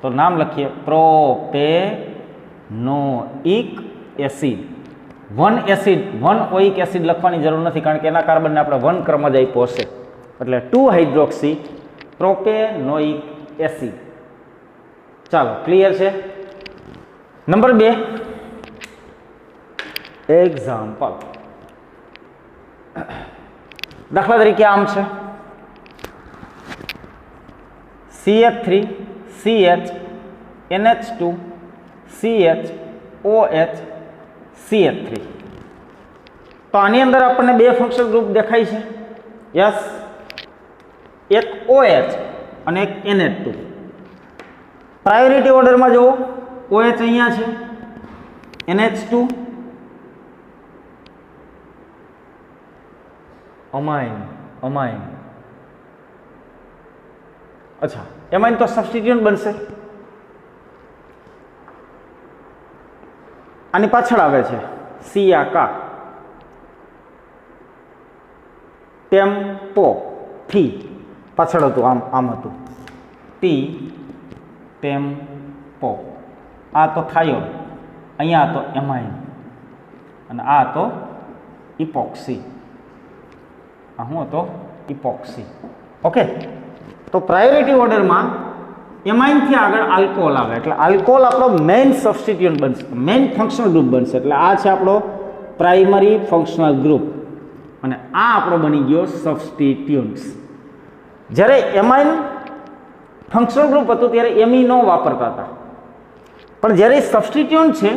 તો નામ લખીએ પ્રોપેનોઇક એસિડ. 1 ઓઇક એસિડ લખવાની જરૂર નથી, કારણ કે એના કાર્બનને આપણે 1 ક્રમ જ આપ્યો હશે. એટલે 2 હાઇડ્રોક્સી પ્રોપેનોઇક એસિડ. ચાલો ક્લિયર છે. Number 2 example. દાખલા તરીકે આમ છે CH3 CH NH2 CH OH CH3. તો આની અંદર આપણને બે ફંક્શનલ ગ્રુપ દેખાય છે. યસ, એક OH અને એક NH2. પ્રાયોરિટી ઓર્ડરમાં જુઓ, OH અહીંયા છે, NH2 અમાઇન. અચ્છા, એમાઇન તો સબસ્ટિટ્યુન્ટ બનશે. આની પાછળ આવે છે સિયાકા, ટેમ્પો થી પાછળ હતું, આમ હતું ટેમ્પો. આ તો થાયોડ, અહીંયા તો એમાઇન અને આ તો ઇપોક્સી. આ શું હતો? ઇપોક્સી. ઓકે, તો પ્રાયોરિટી ઓર્ડરમાં એમાઇનથી આગળ આલ્કોહોલ આવે, એટલે આલ્કોહોલ આપણો મેઇન સબસ્ટિટ્યુન્ટ બનશે, મેઇન ફંક્શનલ ગ્રુપ બનશે. એટલે આ છે આપણો પ્રાઇમરી ફંક્શનલ ગ્રુપ અને આ આપણો બની ગયો સબસ્ટિટ્યુન્ટ્સ. જ્યારે એમાઇન ફંક્શનલ ગ્રુપ હતું ત્યારે એમિનો વાપરતા હતા, પણ જ્યારે સબસ્ટિટ્યુન્ટ છે,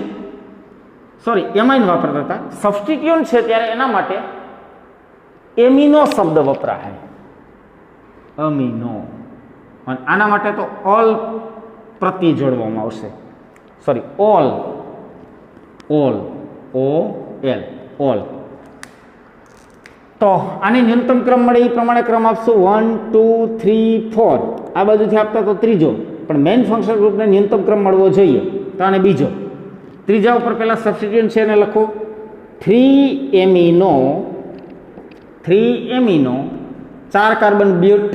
એમાઇન વાપરતા હતા, સબસ્ટિટ્યુન્ટ છે ત્યારે એના માટે એમિનો શબ્દ વપરાય, અમીનો. અને આના માટે તો ઓલ પ્રત્યય જોડવામાં આવશે. ઓલ તો આની ન્યૂનતમ ક્રમ મળે એ પ્રમાણે ક્રમ આપશું 1 2 3 4. આ બાજુથી આપતા તો ત્રીજો, પણ મેઇન ફંક્શનલ ગ્રુપને ન્યૂનતમ ક્રમ મળવો જોઈએ તો આને બીજો. ત્રીજા ઉપર પહેલા સબસ્ટિટ્યુન્ટ છે એને લખો 3 amino 4 carbon બ્યુટ,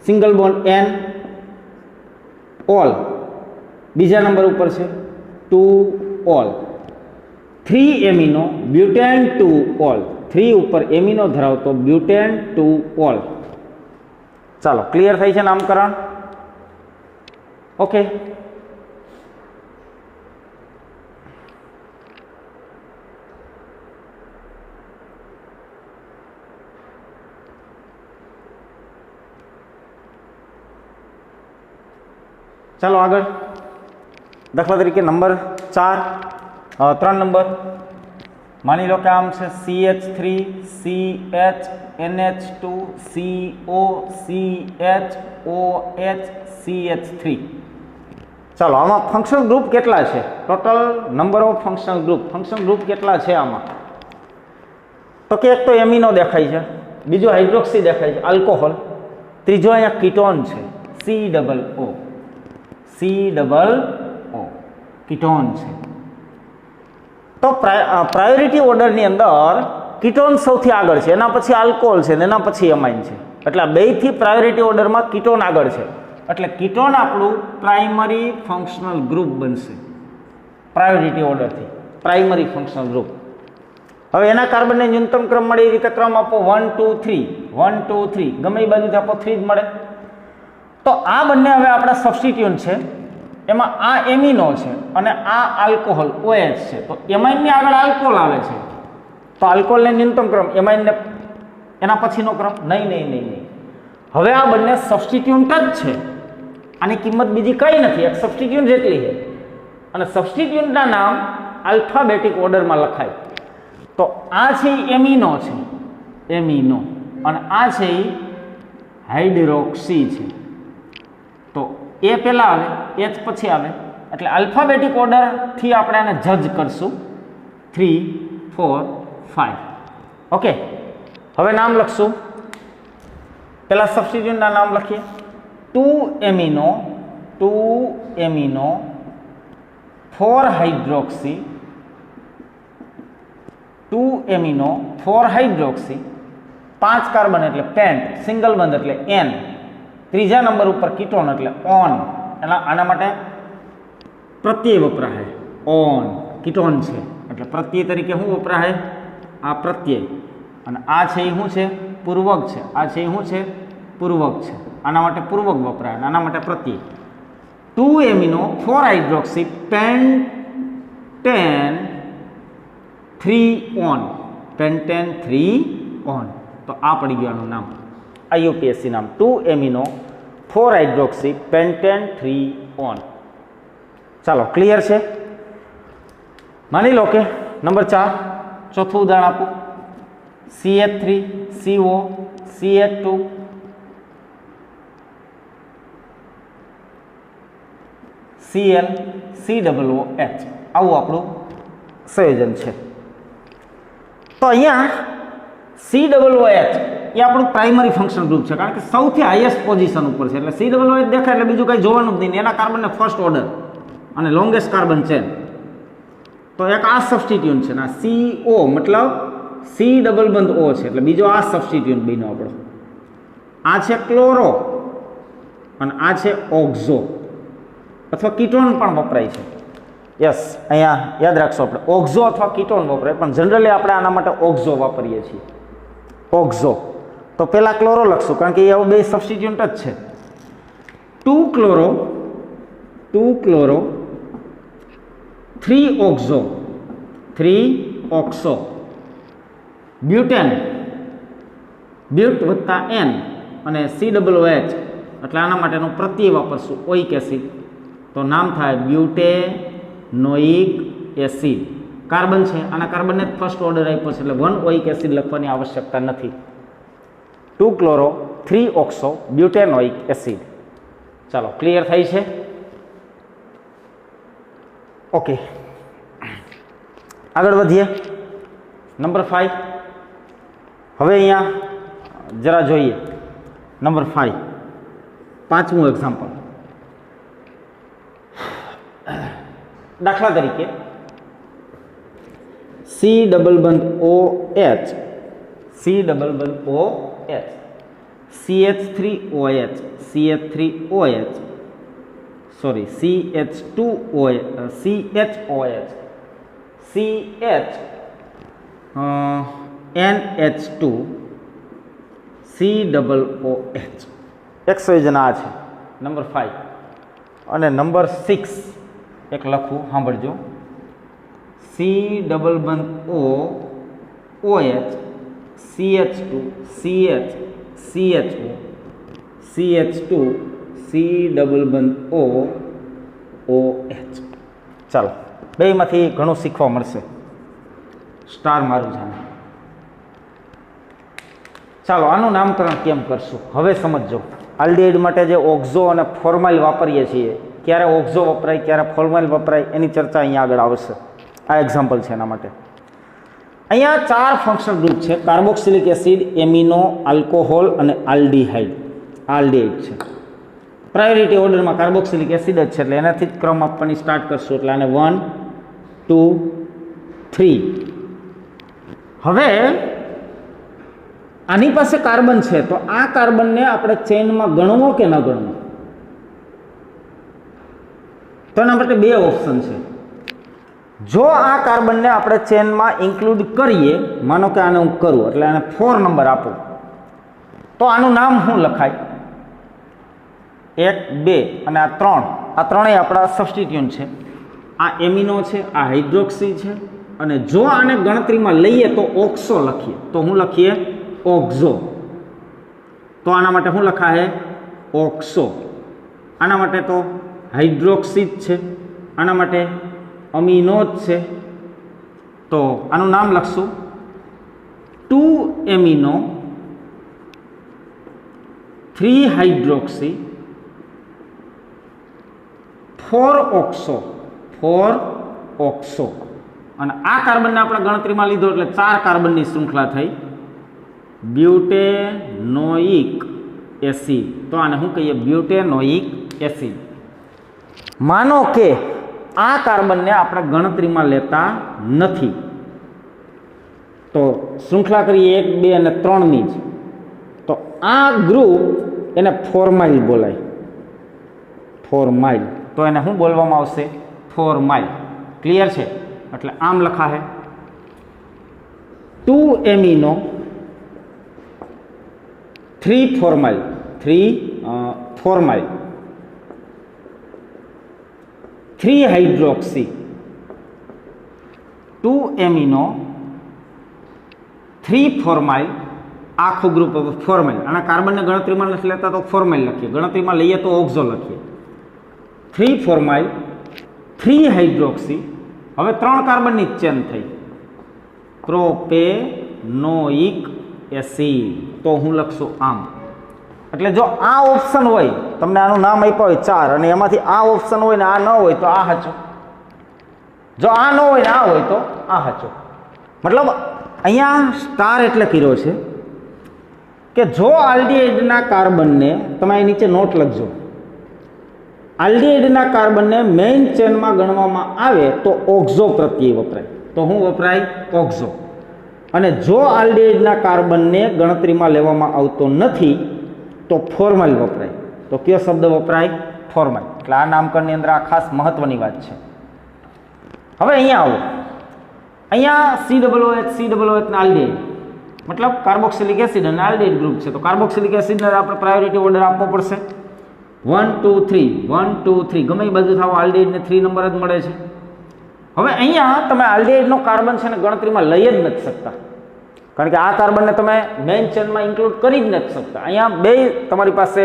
single bond N, all. બીજા નંબર ઉપર છે 2 ઓલ. 3 amino butane 2 all. 3 ઉપર એમિનો ધરાવતો બ્યુટેન 2 ઓલ. ચાલો ક્લિયર થઈ છે નામકરણ? ઓકે, ચાલો આગળ. દાખલા તરીકે નંબર 3 નંબર માની લો કે આમ છે CH3 CH NH2 CO CH OH CH3. ચાલો આમાં ફંક્શનલ ગ્રુપ કેટલા છે? Total number of functional group કેટલા છે આમાં? તો કે એક તો એમિનો દેખાય છે, બીજો હાઇડ્રોક્સી દેખાય છે, આલ્કોહોલ, ત્રીજો અહીંયા કીટોન છે COO કીટોન છે. તો પ્રાયોરિટી ઓર્ડરની અંદર કીટોન સૌથી આગળ છે, એના પછી આલ્કોહોલ છે, એના પછી એમાઇન છે. એટલે આ બેથી પ્રાયોરિટી ઓર્ડરમાં કીટોન આગળ છે, એટલે કીટોન આપણું પ્રાઇમરી ફંક્શનલ ગ્રુપ બનશે. પ્રાયોરિટી ઓર્ડરથી પ્રાઇમરી ફંક્શનલ ગ્રુપ. હવે એના કાર્બનને ન્યૂનતમ ક્રમ મળે એ રીતે ક્રમ આપો 1 2 3 1 2 3, ગમે એ બાજુથી આપો 3 જ મળે. તો આ બંને હવે આપણા સબસ્ટિટ્યુન્ટ છે, એમાં આ એમિનો છે અને આ આલ્કોહોલ OH છે. તો એમાઇનની આગળ આલ્કોહોલ આવે છે, તો આલ્કોહોલને ન્યૂનતમ ક્રમ, એમાઇનને એના પછીનો ક્રમ નહીં. હવે આ બંને સબસ્ટિટ્યુન્ટ જ છે, આની કિંમત બીજી કંઈ નથી, એક સબસ્ટિટ્યુન્ટ જેટલી છે, અને સબસ્ટિટ્યુન્ટના નામ આલ્ફાબેટિક ઓર્ડરમાં લખાય. તો આ છે એમિનો છે, એમિનો, અને આ છે હાઇડ્રોક્સી છે. તો એ પહેલા આવે, H પછી આવે, એટલે આલ્ફાબેટિક ઓર્ડરથી આપણે આને જજ કરશું 3, 4, 5. ઓકે, હવે નામ લખશું. પહેલા સબસ્ટિટ્યુન્ટના નામ લખીએ. 2 amino 4 hydroxy, 2 amino 4 hydroxy, 5 carbon એટલે પેન્ટ, સિંગલ બંધ એટલે N, ત્રીજા નંબર ઉપર કીટોન એટલે ઓન. આના માટે પ્રત્યય વપરાય, ઓન, કીટોન છે એટલે પ્રત્યય તરીકે શું વપરાય? આ પ્રત્યય. અને આ છે એ શું છે? પૂર્વક છે. આ છે એ શું છે? પૂર્વક છે. આના માટે પૂર્વક વપરાય, આના માટે પ્રત્યય. 2 amino 4 hydroxy pentane 3 on, pentane 3 on. તો આ પડી ગયું આનું નામ, IUPAC નામ, 2 એમિનો 4 હાઇડ્રોક્સી પેન્ટેન 3 ઓન. ચાલો, ક્લિયર છે? માની લો કે નંબર 4, ચોથું ઉદાહરણ આપું. CH3 CO CH2 Cl COOH, આવું આપણું સંયોજન છે. તો અહીંયા COOH એ આપણું પ્રાઇમરી ફંક્શન ગ્રુપ છે, કારણ કે સૌથી હાઈએસ્ટ પોઝિશન ઉપર છે, એટલે COOH દેખાય એટલે બીજું કંઈ જોવાનું જ નહીં. એના કાર્બનને ફર્સ્ટ ઓર્ડર અને લોંગેસ્ટ કાર્બન ચેન. તો એક આ સબસ્ટિટ્યુન્ટ છે, આ CO મતલબ C ડબલ બંધ O છે, એટલે બીજો આ સબસ્ટિટ્યુન્ટ બન્યો આપણો. આ છે ક્લોરો અને આ છે ઓક્ઝો, અથવા કીટોન પણ વપરાય છે. યસ, અહીંયા યાદ રાખશો આપણે ઓક્ઝો અથવા કીટોન વપરાય, પણ જનરલી આપણે આના માટે ઓક્ઝો વાપરીએ છીએ, ઓક્ઝો. તો પહેલા ક્લોરો લખશું, કારણ કે એ બે સબસ્ટિટ્યુન્ટ જ છે. 2 ક્લોરો 3 ઓક્ઝો, 3 ઓક્સો, બ્યુટેન, બ્યુટ વત્તા N અને COOH, એટલે આના માટેનું પ્રત્યય વાપરશું ઓઇક એસિડ. તો નામ થાય બ્યુટેનોઇક એસિડ. કાર્બન છે, આના કાર્બનને જ ફર્સ્ટ ઓર્ડર આપ્યો છે, એટલે 1 ઓઇક એસિડ લખવાની આવશ્યકતા નથી. 2 ક્લોરો 3 ઓક્સો બ્યુટેનોઇક એસિડ. ચાલો, ક્લિયર થઈ છે? ઓકે, આગળ વધીએ. નંબર 5. હવે અહીંયા જરા જોઈએ નંબર 5, પાંચમું એક્ઝામ્પલ. દાખલા તરીકે C ડબલ બંધ OH, C ડબલ બંધ OH, CH3OH, CH3OH, sorry CH2OH, CHOH, NH2, COOH. એક સંયોજન આ છે, નંબર 5. અને નંબર 6 એક લખું, સાંભળજો. C ડબલ બંધ OH, CH2, CH, CHO, CH2, C double બંધ OH. ચાલો, બેમાંથી ઘણું શીખવા મળશે. સ્ટાર મારું જાણે. ચાલો, આનું નામકરણ કેમ કરશું હવે સમજો. આલ્ડિહાઇડ માટે જે ઓક્ઝો અને ફોર્માઇલ વાપરીએ છીએ, ક્યારે ઓક્ઝો વપરાય ક્યારે ફોર્માઇલ વપરાય એની ચર્ચા અહીંયા આગળ આવશે. આ એક્ઝામ્પલ છે એના માટે. અહીંયા 4 ફંક્શન ગ્રુપ છે: કાર્બોક્સિલિક એસિડ, એમિનો, આલ્કોહોલ અને આલ્ડિહાઇડ. આલ્ડિહાઇડ છે. પ્રાયોરિટી ઓર્ડરમાં કાર્બોક્સિલિક એસિડ જ છે, એટલે એનાથી જ ક્રમ આપવાની સ્ટાર્ટ કરશું. એટલે આને 1, 2, 3. હવે આની પાસે કાર્બન છે, તો આ કાર્બનને આપણે ચેઇનમાં ગણવો કે ન ગણવો? તો એના માટે 2 ઓપ્શન છે. જો આ કાર્બનને આપણે ચેઇનમાં ઇન્ક્લુડ કરીએ, માનો કે આને હું કરું, એટલે આને 4 નંબર આપું, તો આનું નામ શું લખાય? 1 2 અને આ 3, આ ત્રણેય આપણા સબસ્ટિટ્યુન્ટ છે. આ એમિનો છે, આ હાઇડ્રોક્સી છે, અને જો આને ગણતરીમાં લઈએ તો ઓક્સો લખીએ તો શું લખીએ? ઓક્ઝો. તો આના માટે શું લખાય? ઓક્સો. આના માટે તો હાઇડ્રોક્સી જ છે, આના માટે અમીનો જ છે. તો આનું નામ લખશું 2 એમિનો 3 હાઇડ્રોક્સી 4 ઓક્સો 4 ઓક્સો. અને આ કાર્બનને આપણે ગણતરીમાં લીધો એટલે 4 કાર્બનની શૃંખલા થઈ બ્યુટેનોઇક એસિડ. તો આને શું કહીએ? બ્યુટેનોઇક એસિડ. માનો કે આ કાર્બનને આપણે ગણતરીમાં લેતા નથી તો શૃંખલા કરીએ 1 2 અને 3 ની જ, તો આ ગ્રુપ એને ફોર્માઇલ બોલાય. ફોર્માઇલ. તો એને શું બોલવામાં આવશે? ફોર્માઇલ. ક્લિયર છે? એટલે આમ લખાશે 2 એમિનો 3 ફોર્માઇલ 3 ફોર્માઇલ 3 હાઇડ્રોક્સી 2 એમિનો 3 ફોર્માઇલ. આખું ગ્રુપ ફોર્માઇલ. આના કાર્બનને ગણતરીમાં નથી લેતા તો ફોર્માઇલ લખીએ, ગણતરીમાં લઈએ તો ઓક્ઝો લખીએ. 3 ફોર્માઇલ 3 હાઇડ્રોક્સી. હવે 3 કાર્બનની જ ચેન થઈ પ્રોપેનોઇક એસિડ. તો હું લખશું આમ. એટલે જો આ ઓપ્શન હોય, તમને આનું નામ આપ્યું હોય 4 અને એમાંથી આ ઓપ્શન હોય ને આ ન હોય તો આ સાચું. જો આ ન હોય ને આ હોય તો આ સાચું. મતલબ અહીંયા સ્ટાર એટલે કર્યો છે કે જો આલ્ડીહાઇડના કાર્બનને, તમે અહીં નીચે નોટ લખજો, આલ્ડીહાઇડના કાર્બનને મેઇન ચેનમાં ગણવામાં આવે તો ઓક્ઝો પ્રત્યય વપરાય. તો શું વપરાય? ઓક્ઝો. અને જો આલ્ડીહાઇડના કાર્બનને ગણતરીમાં લેવામાં આવતો નથી તો ફોર્માઇલ વપરાય. તો કયો શબ્દ વપરાય? ફોર્માઇલ. એટલે આ નામકરણની અંદર આ ખાસ મહત્વની વાત છે. હવે અહીંયા આવો. અહીંયા COOH ના આલ્ડીહાઇડ મતલબ કાર્બોક્સિલિક એસિડ અને આલ્ડીહાઇડ ગ્રુપ છે. તો કાર્બોક્સિલિક એસિડને આપણે પ્રાયોરિટી ઓર્ડર આપવો પડશે. 1 2 3 1 2 3 ગમે એ બાજુ થાવ આલ્ડીહાઇડને 3 નંબર જ મળે છે. હવે અહીંયા તમે આલ્ડીહાઇડનો કાર્બન છે ને ગણતરીમાં લઈ જ નથી શકતા, કારણ કે આ કાર્બનને તમે મેઇન ચેનમાં ઇન્ક્લુડ કરી જ નથી શકતા. અહીંયા બે તમારી પાસે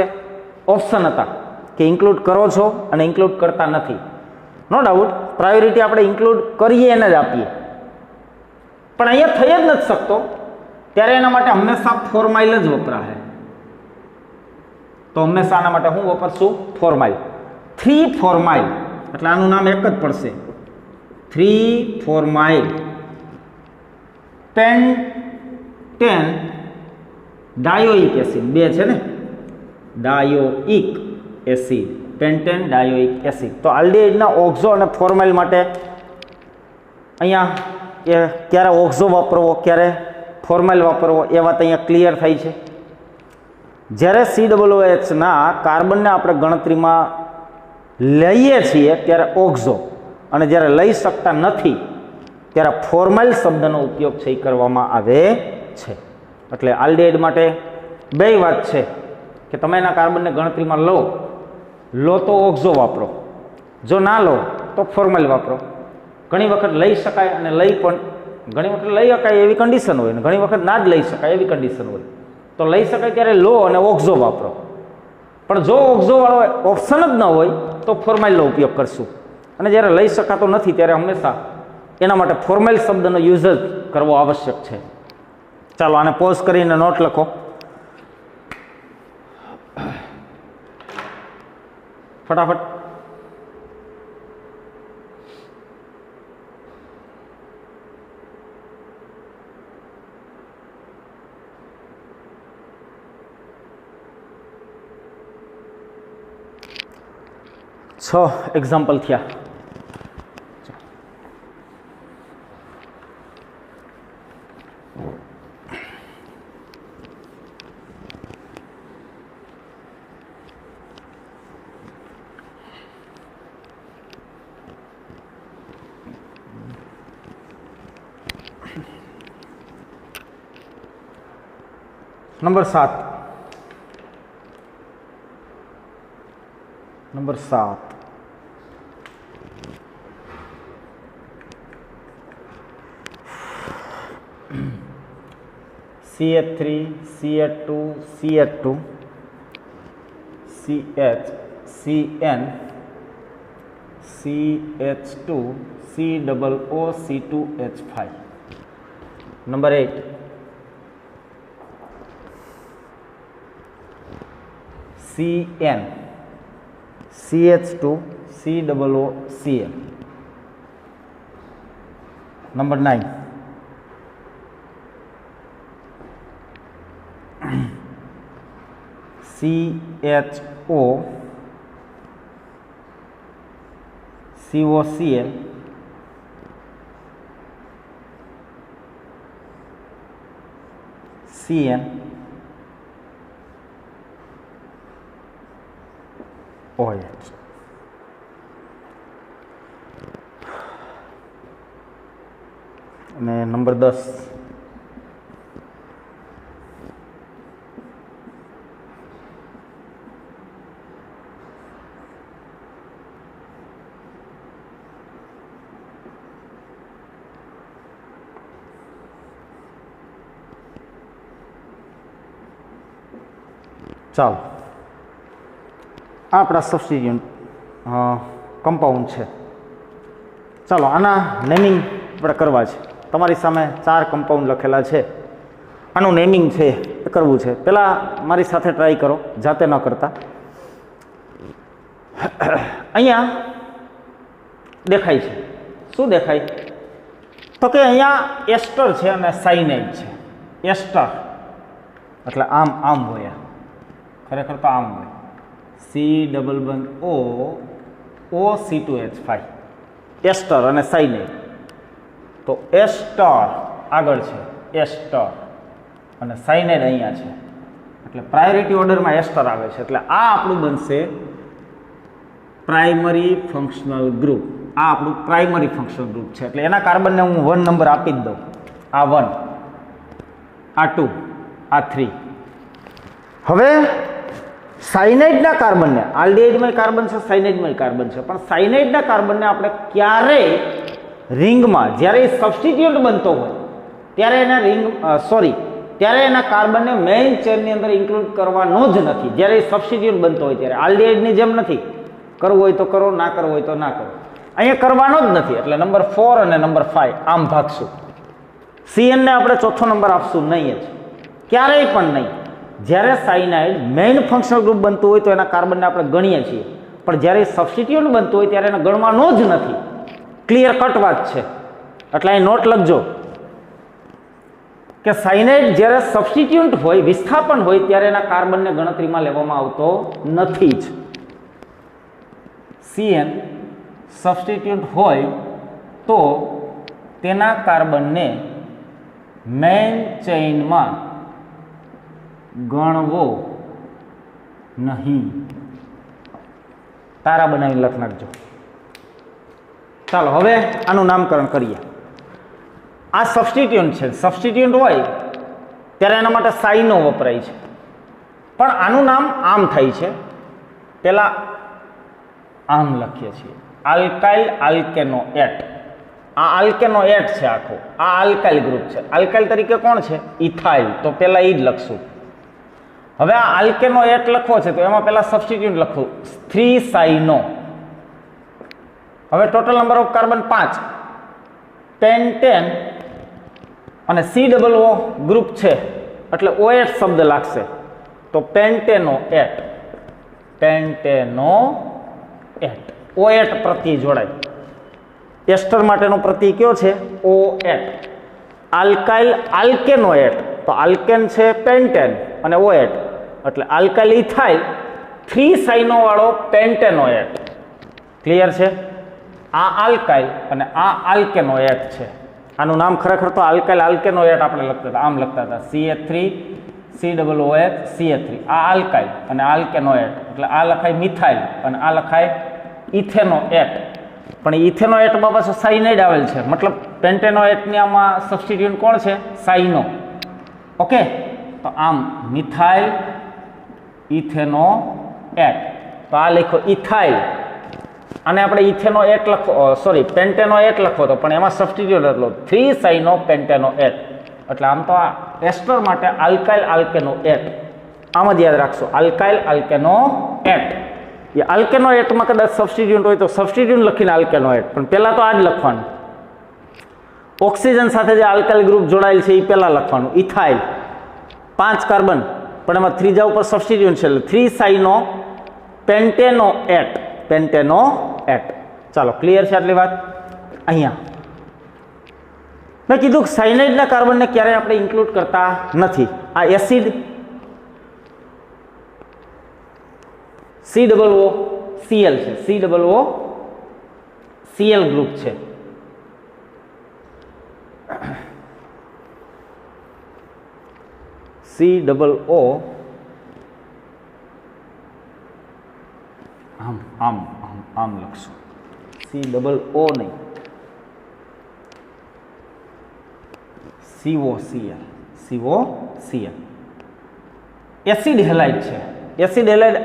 ઓપ્શન હતા કે ઇન્ક્લુડ કરો છો અને ઇન્ક્લુડ કરતા નથી. નો ડાઉટ પ્રાયોરિટી આપણે ઇન્ક્લુડ કરીએ એને જ આપીએ, પણ અહીંયા થઈ જ નથી શકતો. ત્યારે એના માટે હંમેશા ફોર્માઇલ જ વપરાશે. તો હંમેશા આના માટે હું વાપરશું? ફોર્માઇલ. 3 ફોર્માઇલ એટલે આનું નામ એક જ પડશે 3 ફોર્માઇલ પેન્ટેન ડાયોઇક એસિડ. બે છે ને, ડાયોઇક એસિડ, પેન્ટેન ડાયોઇક એસિડ. તો આલ્ડીહાઇડના ઓક્ઝો અને ફોર્માઇલ માટે અહીંયા એ ક્યારે ઓક્ઝો વાપરવો ક્યારે ફોર્માઇલ વાપરવો એ વાત અહીંયા ક્લિયર થઈ છે. જ્યારે COOHના કાર્બનને આપણે ગણતરીમાં લઈએ છીએ ત્યારે ઓક્ઝો, અને જ્યારે લઈ શકતા નથી ત્યારે ફોર્માઇલ શબ્દનો ઉપયોગ છે એ કરવામાં આવે છે. એટલે આલ્ડીહાઇડ માટે બે વાત છે કે તમે એના કાર્બનને ગણતરીમાં લો તો ઓક્ઝો વાપરો, જો ના લો તો ફોર્માઇલ વાપરો. ઘણી વખત લઈ શકાય અને ઘણી વખત લઈ શકાય એવી કન્ડિશન હોય ને ઘણી વખત ના જ લઈ શકાય એવી કન્ડિશન હોય. તો લઈ શકાય ત્યારે લો અને ઓક્ઝો વાપરો, પણ જો ઓક્ઝો વાળો ઓપ્શન જ ન હોય તો ફોર્માઇલનો ઉપયોગ કરશું. અને જ્યારે લઈ શકાતો નથી ત્યારે હંમેશા એના માટે ફોર્માઇલ શબ્દનો યુઝ જ કરવો આવશ્યક છે. ચાલો આને પોઝ કરીને નોટ લખો ફટાફટ. છ એક્ઝામ્પલ થયા. Number 7 number 7 CH3 CH2 CH2 CH CN CH2 COO C2H5. Number 8 CN CH2 COO Cl. Number 9 CHO COCl CN OH. અને નંબર 10 ચાલો આ આપણા સબસ્ટિટ્યુન્ટ કમ્પાઉન્ડ છે. ચાલો આના નેમિંગ આપણે કરવા છે. તમારી સામે 4 કમ્પાઉન્ડ લખેલા છે, આનું નેમિંગ છે એ કરવું છે. પહેલાં મારી સાથે ટ્રાય કરો, જાતે ન કરતા. અહીંયા દેખાય છે, શું દેખાય તો કે અહીંયા એસ્ટર છે અને સાઇનાઇડ છે. એસ્ટર એટલે આમ આમ હોય, ખરેખર તો આમ હોય, C+O C2H5 એસ્ટર અને સાઇનાઇડ. તો એસ્ટર આગળ છે, એસ્ટર અને સાઇનાઇડ અહીંયા છે, એટલે પ્રાયોરિટી ઓર્ડરમાં એસ્ટર આવે છે. એટલે આ આપણું બનશે પ્રાઇમરી ફંક્શનલ ગ્રુપ. આ આપણું પ્રાઇમરી ફંક્શનલ ગ્રુપ છે. એટલે એના કાર્બનને હું 1 નંબર આપી જ દઉં. આ 1, આ 2, આ 3. હવે સાઇનાઇડના કાર્બનને, આલ્ડિહાઇડમાં કાર્બન છે, સાઇનાઇડમાં કાર્બન છે, પણ સાઇનાઇડના કાર્બનને આપણે ક્યારેય રિંગમાં, જ્યારે સબસ્ટિટ્યુન્ટ બનતો હોય ત્યારે એના ત્યારે એના કાર્બનને મેઇન ચેનની અંદર ઇન્ક્લુડ કરવાનો જ નથી. જ્યારે સબસ્ટિટ્યુન્ટ બનતો હોય ત્યારે આલ્ડિહાઇડની જેમ નથી, કરવું હોય તો કરો, ના કરવું હોય તો ના કરો. અહીંયા કરવાનો જ નથી. એટલે નંબર 4 અને નંબર 5 આમ ભાગશું. CN ને આપણે ચોથો નંબર આપશું નહીં જ, ક્યારેય પણ નહીં. જ્યારે સાઇનાઇડ મેઇન ફંક્શનલ ગ્રુપ બનતું હોય તો એના કાર્બનને આપણે ગણીએ છીએ, પણ જ્યારે સબસ્ટિટ્યુન્ટ બનતું હોય ત્યારે એને ગણવાનો જ નથી. ક્લિયર કટ વાત છે. એટલે અહીં નોટ લખજો કે સાઇનાઇડ જ્યારે સબસ્ટિટ્યુન્ટ હોય, વિસ્થાપન હોય, ત્યારે એના કાર્બનને ગણતરીમાં લેવામાં આવતો નથી જ. CN સબસ્ટિટ્યુન્ટ હોય તો તેના કાર્બનને મેઇન ચેઇનમાં ગણવો નહીં. તારા બનાવીને લખ નાખજો. ચાલો હવે આનું નામકરણ કરીએ. આ સબસ્ટિટ્યુન્ટ છે. સબસ્ટિટ્યુન્ટ હોય ત્યારે એના માટે સાઇનો વપરાય છે, પણ આનું નામ આમ થાય છે. પહેલાં આમ લખીએ છીએ, આલ્કાઇલ આલ્કેનોએટ. આ આલ્કેનોએટ છે આખો, આ આલ્કાઇલ ગ્રુપ છે. આલ્કાઇલ તરીકે કોણ છે? ઇથાઇલ. તો પહેલાં એ જ લખશું. હવે આ આલ્કેનોએટ લખવો છે તો એમાં પહેલાં સબસ્ટિટ્યુન્ટ લખવું, 3 સાઇનો. હવે total number of carbon 5, pentane અને COO ગ્રુપ છે એટલે OH શબ્દ લાગશે. તો પેન્ટેનોએટ, પેન્ટેનોએટ. OH પ્રત્યય જોડાય. એસ્ટર માટેનો પ્રત્યય કયો છે? OH. આલ્કાઇલ આલ્કેનોએટ, તો આલ્કેન છે પેન્ટેન અને OH એટલે આલ્કાઇલ ઇથાઇલ 3 સાઇનો વાળો પેન્ટેનોએટ. ક્લિયર છે? આ આલ્કાઇલ અને આ આલ્કેનોએટ છે. આનું નામ ખરેખર તો આલ્કાઇલ આલ્કેનોએટ આપણે લખતા હતા, આમ લખતા હતા, CH3 COOH CH3. આ આલ્કાઇલ અને આલ્કેનોએટ એટલે આ લખાય મિથાઇલ અને આ લખાય ઇથેનોએટ. પણ ઇથેનોએટમાં પાછું સાઇનાઇડ આવેલ છે, મતલબ પેન્ટેનોએટની આમાં સબસ્ટિટ્યુન્ટ કોણ છે? સાઇનો. ઓકે, તો આમ મિથાઇલ ઇથેનોએટ. તો આ લખો ઇથાઇલ, અને આપણે ઇથેનોએટ લખો, સોરી પેન્ટેનોએટ લખો તો પણ એમાં સબસ્ટિટ્યુટ એટલો 3 સાઇનો પેન્ટેનોએટ, એટલે આમ તો આ એસ્ટર માટે આલ્કાઇલ આલ્કેનોએટ, આમ જ યાદ રાખશો આલ્કાઇલ આલ્કેનોએટ. એ આલ્કેનોએટમાં કદાચ સબસ્ટિટ્યુટ હોય તો સબસ્ટિટ્યુટ લખીને આલ્કેનોએટ, પણ પહેલાં તો આ જ લખવાનું. ઓક્સિજન સાથે જે આલ્કાઇલ ગ્રુપ જોડાયેલ છે એ પહેલાં લખવાનું. ઇથાઇલ 5 કાર્બન, પણ એમાં ત્રીજા ઉપર સબસ્ટિટ્યુટ છે એટલે 3 સાઇનો પેન્ટેનોએટ, પેન્ટેનોએટ. ચાલો ક્લિયર છે આટલી વાત. અહીંયા મેં કીધું કે સાયનાઇડના કાર્બનને ક્યારેય આપણે ઇન્ક્લુડ કરતા નથી. આ એસિડ COOCl છે, COOCl ગ્રુપ છે. COO આમ આમ આમ આમ લખશું, COO નહીં, COCl. એસિડ હેલાઇડ છે. એસિડ હેલાઇડ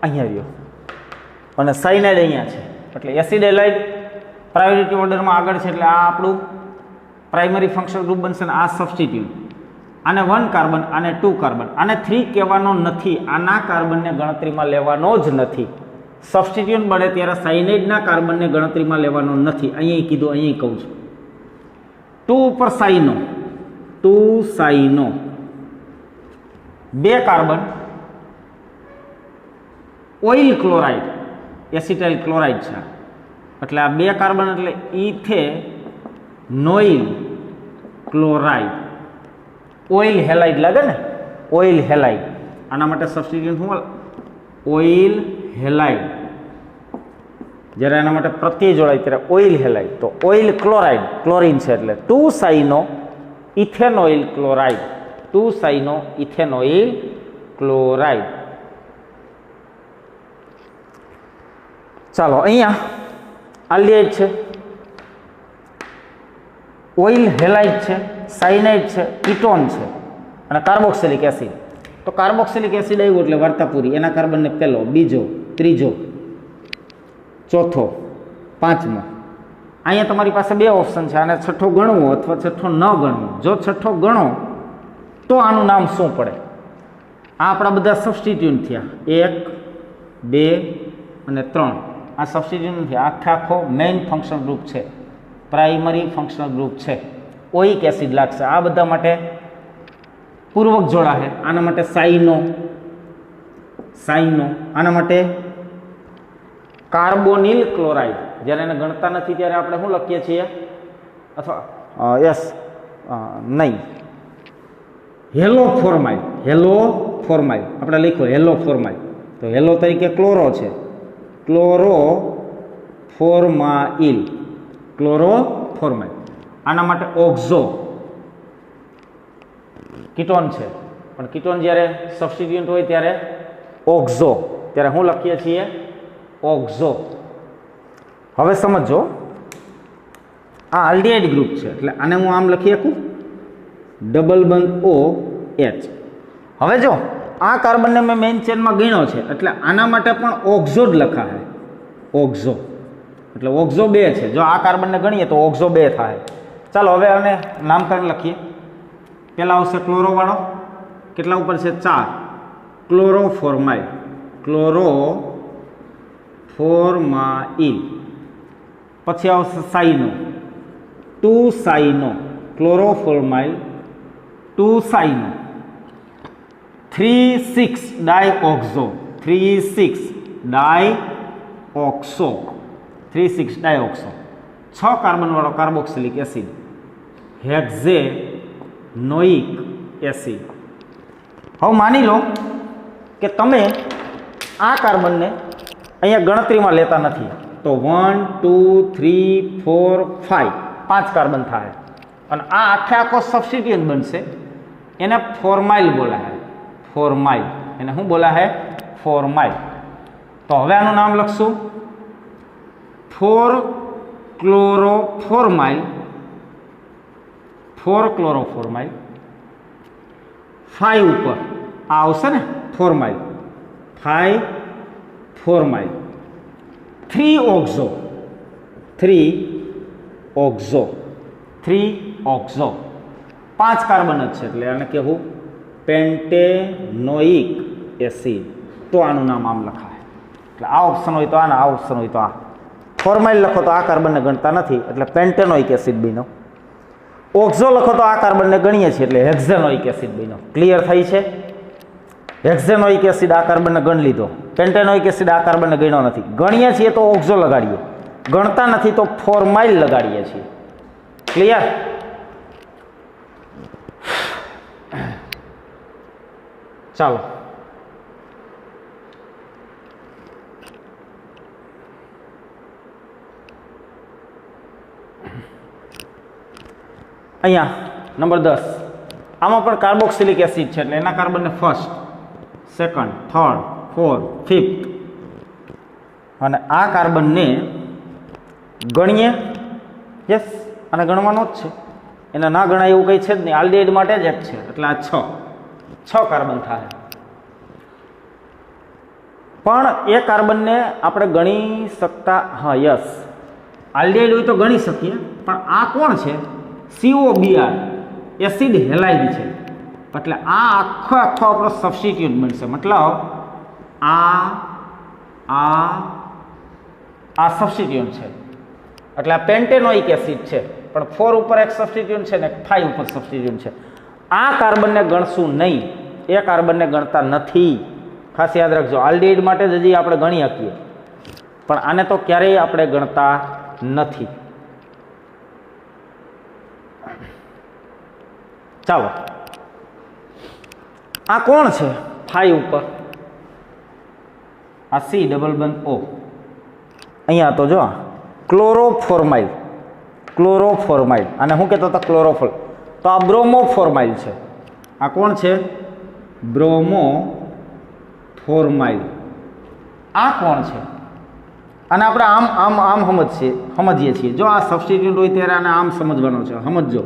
અહીંયા રહ્યો અને સાયનાઇડ અહીંયા છે, એટલે એસિડ હેલાઇડ પ્રાયોરિટી ઓર્ડરમાં આગળ છે, એટલે આ આપણું પ્રાઇમરી ફંક્શનલ ગ્રુપ બનશે. આ સબસ્ટિટ્યુટ, આને 1 કાર્બન, આને 2 કાર્બન, આને 3 કહેવાનો નથી, આના કાર્બનને ગણતરીમાં લેવાનો જ નથી. સબસ્ટિટ્યુટ મળે ત્યારે સાયનાઇડના કાર્બનને ગણતરીમાં લેવાનો નથી. અહીંયા કીધું, અહીંયા કહું છું. 2 ઉપર સાઇનો, 2 સાઇનો, 2 carbon, oil chloride, acetyl chloride છે, એટલે આ 2 કાર્બન એટલે ઇથેનોઇલ ક્લોરાઇડ. ઓઇલ હેલાઇડ લાગે ને, ઓઇલ હેલાઇડ, આના માટે સબસ્ટિટ્યુટ શું? Oil halide. જ્યારે એના માટે પ્રત્યય જોડાય ત્યારે ઓઇલ હેલાઇડ, તો ઓઇલ ક્લોરાઇડ, ક્લોરિન છે એટલે 2 સાઇનો ઇથેનોઇલ ક્લોરાઇડ, 2 સાઇનો ઇથેનોઇલ ક્લોરાઇડ. ચાલો અહીંયા આલ્ડિહાઇડ છે, ઓઇલ હેલાઇડ છે, સાયનાઇડ છે, કીટોન છે અને કાર્બોક્સિલિક એસિડ. તો કાર્બોક્સિલિક એસિડ આવ્યું એટલે વાર્તા પૂરી. એના કાર્બનને પહેલો, બીજો, ત્રીજો, ચોથો, પાંચમો. અહીંયા તમારી પાસે 2 ઓપ્શન છે, આને છઠ્ઠો ગણવો અથવા છઠ્ઠો ન ગણવો. જો છઠ્ઠો ગણો તો આનું નામ શું પડે? આ આપણા બધા સબસ્ટિટ્યુટ થયા, 1, 2 અને 3. આ સબસ્ટિટ્યુટ નથી, આખો મેઇન ફંક્શનલ ગ્રુપ છે, પ્રાઇમરી ફંક્શનલ ગ્રુપ છે. ઓઇક એસિડ લાગશે. આ બધા માટે પૂર્વક જોડા છે. આના માટે સાઇનો, આના માટે કાર્બોનિલ ક્લોરાઇડ. જ્યારે એને ગણતા નથી ત્યારે આપણે શું લખીએ છીએ? અથવા નહીં, હેલોફોર્માઇલ, હેલોફોર્માઇલ આપણે લખ્યો હેલોફોર્માઇલ. તો હેલો તરીકે ક્લોરો છે, ક્લોરોફોર્માઇલ, ક્લોરોફોર્માઇલ. આના માટે ઓક્ઝો, કીટોન છે, પણ કીટોન જ્યારે સબસ્ટિટ્યુટ હોય ત્યારે ઓક્ઝો, ત્યારે શું લખીએ છીએ? ઓક્ઝો. હવે સમજો, આ આલ્ડિહાઇડ ગ્રુપ છે એટલે આને હું આમ લખી શકું, ડબલ બંધ OH. હવે જો આ કાર્બનને મેં મેઇન ચેનમાં ગણ્યો છે એટલે આના માટે પણ ઓક્ઝો જ લખાય, ઓક્ઝો. એટલે ઓક્ઝો 2 છે. જો આ કાર્બનને ગણીએ તો ઓક્ઝો 2 થાય. ચાલો હવે આને નામકરણ લખીએ. પહેલાં આવશે ક્લોરોવાળો, કેટલા ઉપર છે? 4, ક્લોરોફોર્માઇલ, ક્લોરોફોર્માઇલ. પછી આવશે સાઇનો, 2 સાઇનો, ક્લોરોફોર્માઇલ, 2 સાઇનો. 3,6 ડાયઓક્સો, 3,6 ડાયઓક્સો, 3,6 ડાયઓક્સો. 6 કાર્બનવાળો કાર્બોક્સિલિક એસિડ, હેક્ઝેનોઇક એસિડ. હવે માની લો કે તમે આ કાર્બનને અહીંયા ગણતરીમાં લેતા નથી, તો 1, 2, 3, 4, 5, 5 કાર્બન થાય અને આ આખો સબસ્ટિટ્યુટ બનશે. એને ફોર્માઇલ બોલાય, ફોર્માઇલ. એને શું બોલાય? ફોર્માઇલ. તો હવે આનું નામ લખશું 4-ક્લોરોફોર્માઇલ, 4-ક્લોરોફોર્માઇલ. 5 ઉપર આ આવશે ને ફોર્માઇલ, 5 ફોર્માઇલ, 3 ઓક્ઝો, 3 ઓક્ઝો, 3 ઓક્ઝો, 5 કાર્બન જ છે એટલે આને કહેવું પેન્ટેનોઇક એસિડ. તો આનું નામ આમ લખાય. એટલે આ ઓપ્શન હોય તો આ, આ ઓપ્શન હોય તો આ. ફોર્માઇલ લખો તો આ કાર્બનને ગણતા નથી એટલે પેન્ટેનોઇક એસિડ બન્યો. ઓક્ઝો લખો તો આ કાર્બનને ગણીએ છીએ એટલે હેક્ઝેનોઇક એસિડ બન્યો. ક્લિયર થઈ છે? હેક્ઝેનોઇક એસિડ આ કાર્બનને ગણ લીધો, પેન્ટેનોઇક એસિડ આ કાર્બનને ગણ્યો નથી. ગણીએ છીએ તો ઓક્ઝો લગાડીએ, ગણતા નથી તો ફોર્માઇલ લગાડીએ છીએ. ક્લિયર? ચાલો અહીંયા નંબર 10, આમાં પણ કાર્બોક્સિલિક એસિડ છે એટલે એના કાર્બનને first, second, third, fourth, fifth અને આ કાર્બનને ગણીએ. યસ, અને ગણવાનો જ છે, એને ના ગણાય એવું કંઈ છે જ નહીં. આલ્ડિહાઇડ માટે જ એક છે એટલે આ 6 કાર્બન થાય. પણ એ કાર્બનને આપણે ગણી શકતા, હા યસ, આલ્ડિહાઇડ હોય તો ગણી શકીએ, પણ આ કોણ છે? COBr, એસિડ હેલાઇડ છે. એટલે આ આખો આપણો સબસ્ટિટ્યુટ બનશે. મતલબ આ સબસ્ટિટ્યુટ છે એટલે આ પેન્ટેનોઇક એસિડ છે, પણ 4 ઉપર એક સબસ્ટિટ્યુટ છે ને 5 ઉપર સબસ્ટિટ્યુટ છે. આ કાર્બનને ગણશું નહીં, એ કાર્બનને ગણતા નથી. ખાસ યાદ રાખજો, આલ્ડિહાઇડ માટે જ હજી આપણે ગણી શકીએ પણ આને તો ક્યારેય આપણે ગણતા નથી. ચાલો, આ કોણ છે 5 ઉપર? આ C ડબલ બંધ O. અહીંયા તો જો ક્લોરોફોર્માઇલ, ક્લોરોફોર્માઇલ, અને હું કહેતો હતો ક્લોરોફોલ, તો આ બ્રોમોફોર્માઇલ છે. આ કોણ છે? બ્રોમોફોર્માઇલ. આ કોણ છે? અને આપણે આમ સમજીએ છીએ. જો આ સબસ્ટિટ્યુટ હોય ત્યારે આને આમ સમજવાનો છે. સમજો,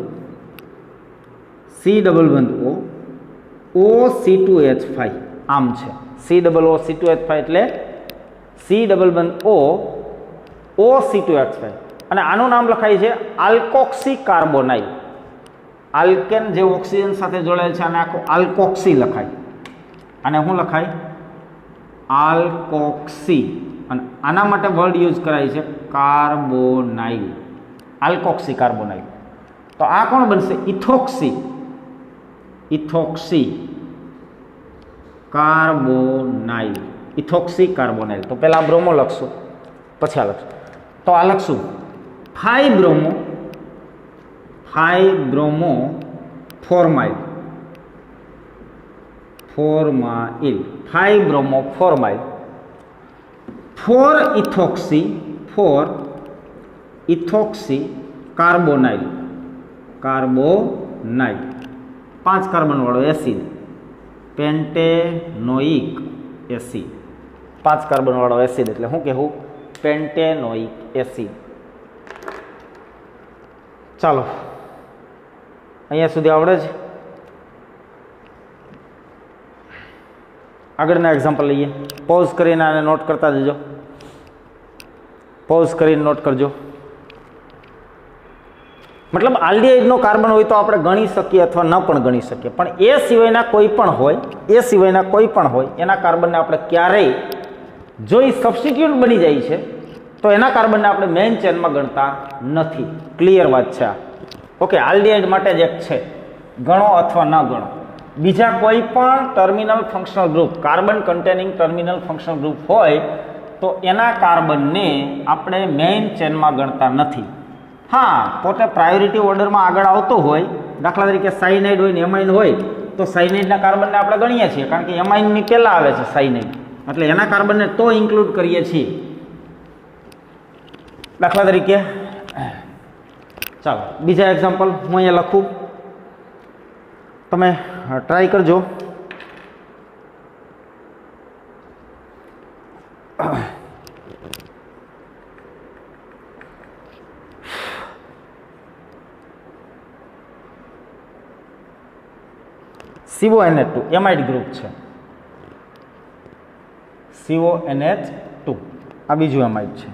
C ડબલ બંધ O, OC2H5 આમ છે. C ડબલ OC2H5 એટલે C ડબલ બંધ O, OC2H5 અને આનું નામ લખાય છે આલ્કોક્સી કાર્બોનાઇલ. આલ્કેન જે ઓક્સિજન સાથે જોડાયેલ છે અને આખો આલ્કોક્સી લખાય. અને શું લખાય? આલ્કોક્સી. અને આના માટે વર્ડ યુઝ કરાય છે કાર્બોનાઇલ, આલ્કોક્સી કાર્બોનાઇલ. તો આ કોણ બનશે? Ethoxy, ethoxy carbonyl, ethoxy carbonyl. તો પહેલાં બ્રોમો લખશું પછી આ લખશું. તો આ લખશું 5 bromo, 5 bromo formyl, formyl, 5 bromo formyl, 4 ethoxy, 4 ethoxy carbonyl, carbonyl, 5 carbon વાળો એસિડ, પેન્ટેનોઇક એસિડ. 5 કાર્બન વાળો એસિડ એટલે શું કહેવું? Pentanoic acid. ચાલો, અહીંયા સુધી આવડે છે. આગળના એક્ઝામ્પલ લઈએ. પોઝ કરીને આને નોટ કરતા જજો, પોઝ કરીને નોટ કરજો. મતલબ આલ્ડિહાઇડનો કાર્બન હોય તો આપણે ગણી શકીએ અથવા ન પણ ગણી શકીએ, પણ એ સિવાયના કોઈ પણ હોય, એ સિવાયના કોઈ પણ હોય એના કાર્બનને આપણે ક્યારેય, જો એ સબસ્ટિટ્યુટ બની જાય છે તો એના કાર્બનને આપણે મેઇન ચેનમાં ગણતા નથી. ક્લિયર વાત છે આ? ઓકે, આલ્ડિહાઇડ માટે જ એક છે, ગણો અથવા ન ગણો. બીજા કોઈ પણ terminal functional group, carbon containing terminal functional group હોય તો એના કાર્બનને આપણે મેઇન ચેનમાં ગણતા નથી. હા, પોતે પ્રાયોરિટી ઓર્ડરમાં આગળ આવતો હોય, દાખલા તરીકે સાયનાઇડ હોય ને એમાઇન હોય તો સાયનાઇડના કાર્બનને આપણે ગણીએ છીએ, કારણ કે એમાઇનની પહેલાં આવે છે સાયનાઇડ, એટલે એના કાર્બનને તો ઇન્ક્લુડ કરીએ છીએ. દાખલા તરીકે ચાલો બીજા એક્ઝામ્પલ હું અહીંયા લખું, તમે ટ્રાય કરજો. CONH2 એમાઇડ ગ્રુપ છે. CONH2 આ બીજું એમાઇડ છે.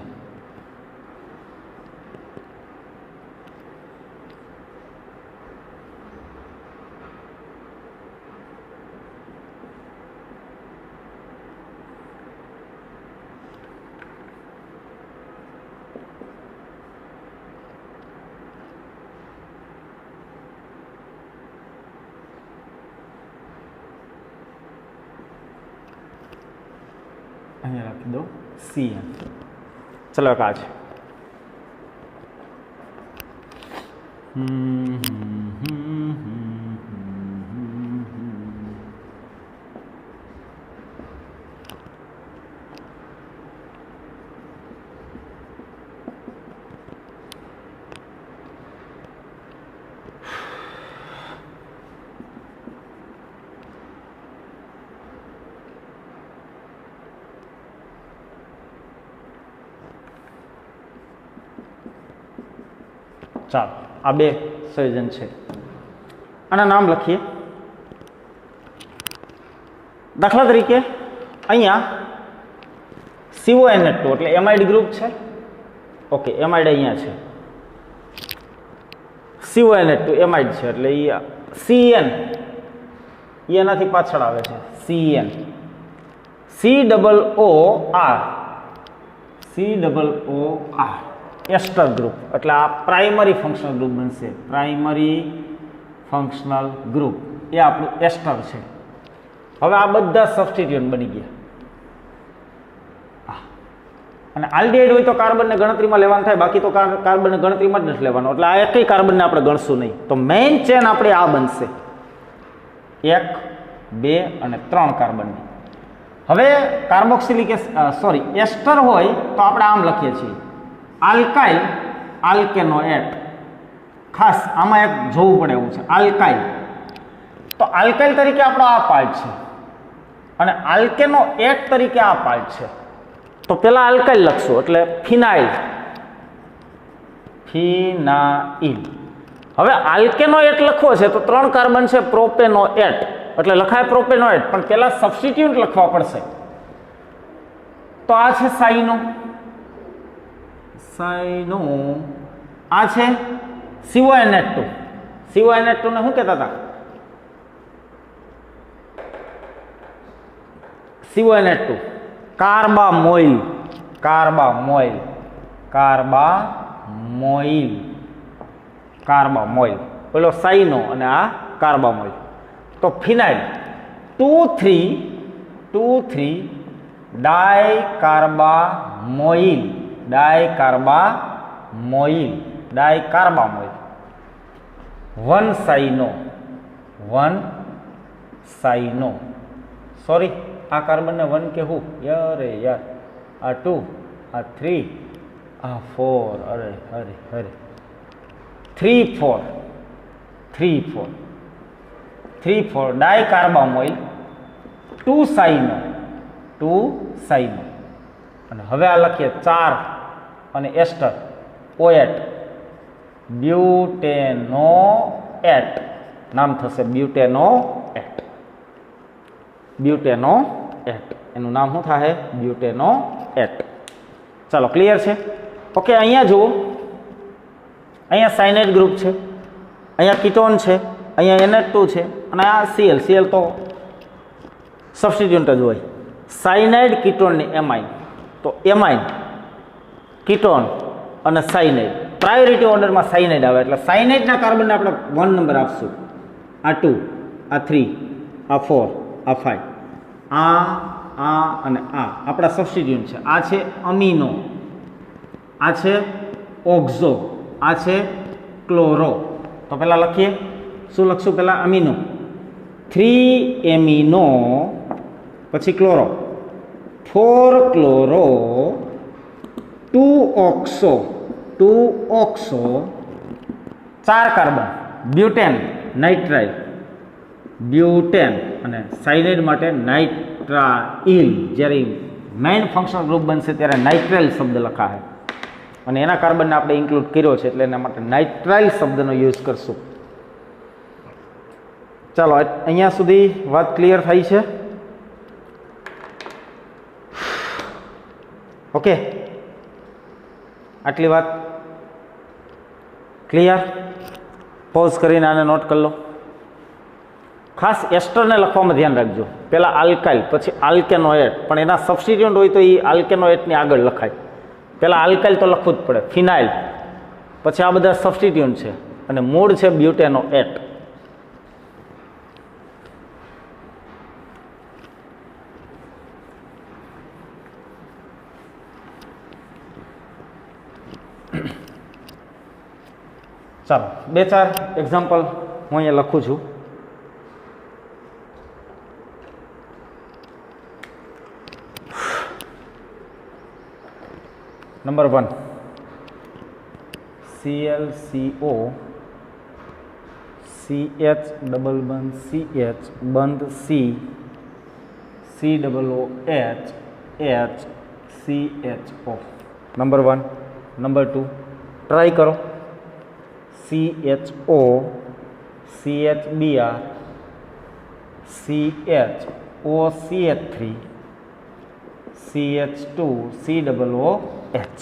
અહીંયા રાખી દો CN. ચલો એક આ છે. ચાલો આ બે સંયોજન છે. આના નામ લખીએ. દાખલા તરીકે અહીંયા CONH2 એટલે એમાઇડ ગ્રુપ છે. ઓકે, એમાઇડ અહીંયા છે. CONH2 એમાઇડ છે એટલે CN એનાથી પાછળ આવે છે. CN COOR એસ્ટર ગ્રુપ એટલે આ પ્રાઇમરી ફંક્શનલ ગ્રુપ બનશે. પ્રાઇમરી ફંક્શનલ ગ્રુપ એ આપણું એસ્ટર છે. હવે આ બધા સબસ્ટિટ્યુન્ટ બની ગયા. અને આલ્ડિહાઇડ હોય તો કાર્બનને ગણતરીમાં લેવાનું થાય, બાકી તો કાર્બનને ગણતરીમાં જ નથી લેવાનું. એટલે આ એકય કાર્બનને આપણે ગણશું નહીં. તો મેઇન ચેન આપણે આ બનશે 1 2 અને 3 કાર્બનની. હવે કાર્બોક્સિલિક એસ્ટર હોય તો આપણે આમ લખીએ છીએ આલ્કાઇલ આલ્કેનોએટ. ખાસ આમાં એક જોવું પડે એવું છે. આલ્કાઇલ તો આલ્કાઇલ તરીકે આપણો આ પાર્ટ છે અને આલ્કેનોએટ તરીકે આ પાર્ટ છે. તો પેલા આલ્કાઇલ લખશું એટલે ફિનાઇલ. હવે આલ્કેનોએટ લખવો છે તો 3 કાર્બન છે પ્રોપેનોએટ એટલે લખાય પ્રોપેનોએટ, પણ પેલા સબસ્ટિટ્યુન્ટ લખવા પડશે. તો આ છે સાઇનો. આ છે CONH2. CONH2 ને શું કહેતા હતા? CONH2 કાર્બામોઇલ. પેલો સાઇનો અને આ કાર્બામોઇલ. તો ફિનાઇલ 2,3 ડાયકાર્બામોઇલ. ડાયકાર્બામોઇલ 1 સાઇનો. સોરી, આ કાર્બનને 1 કહેવું યાર. આ 2, આ 3, આ 4. અરે 3 4 ડાયકાર્બામોઇલ 2 સાઇનો. અને હવે આ લખીએ 4 અને એસ્ટર ઓએટ. બ્યુટેનોએટ નામ થશે. બ્યુટેનોએટ એનું નામ શું થાય? બ્યુટેનોએટ. ચાલો, ક્લિયર છે? ઓકે, અહીંયા જુઓ. અહીંયા સાયનાઇડ ગ્રુપ છે, અહીંયા કીટોન છે, અહીંયા NH2 છે અને આ Cl તો સબસ્ટિટ્યુન્ટ જ હોય. સાયનાઇડ કીટોનની એમાઇન. તો એમાઇન, કીટોન અને સાયનાઇડ પ્રાયોરિટી ઓર્ડરમાં સાયનાઇડ આવે એટલે સાયનાઇડના કાર્બનને આપણે 1 નંબર આપશું. આ 2, આ 3, આ 4, આ 5. આ અને આ આપણા સબસ્ટિટ્યુન્ટ છે. આ છે અમીનો, આ છે ઓક્ઝો, આ છે ક્લોરો. તો પહેલાં લખીએ. શું લખશું? પહેલાં અમીનો 3 એમિનો, પછી chloro 4 chloro, 2 oxo 4 carbon, butane nitrile, butane અને સાયનાઇડ માટે નાઇટ્રાઇલ. જ્યારે મેઇન ફંક્શનલ ગ્રુપ બનશે ત્યારે નાઇટ્રાઇલ શબ્દ લખાશે અને એના કાર્બનને આપણે ઇન્ક્લુડ કર્યો છે એટલે એના માટે નાઇટ્રાઇલ શબ્દનો યુઝ કરશું. ચાલો, અહીંયા સુધી વાત ક્લિયર થઈ છે. ઓકે, આટલી વાત ક્લિયર? પોઝ કરીને આને નોટ કરી લો. ખાસ એસ્ટરને લખવામાં ધ્યાન રાખજો. પહેલાં આલ્કાઇલ, પછી આલ્કેનોએટ, પણ એના સબસ્ટિટ્યુન્ટ હોય તો એ આલ્કેનોએટની આગળ લખાય. પહેલાં આલ્કાઇલ તો લખવું જ પડે, ફિનાઇલ, પછી આ બધા સબસ્ટિટ્યુન્ટ છે, અને મૂળ છે બ્યુટેનોએટ. ચાલો 2-4 એક્ઝામ્પલ હું અહીંયા લખું છું. નંબર 1, ClCO CH ડબલ બંધ CH બંધ C COOH H CHO. Number 1. Number 2, try કરો. CHO CHBr CHOCH3 CH2 COOH.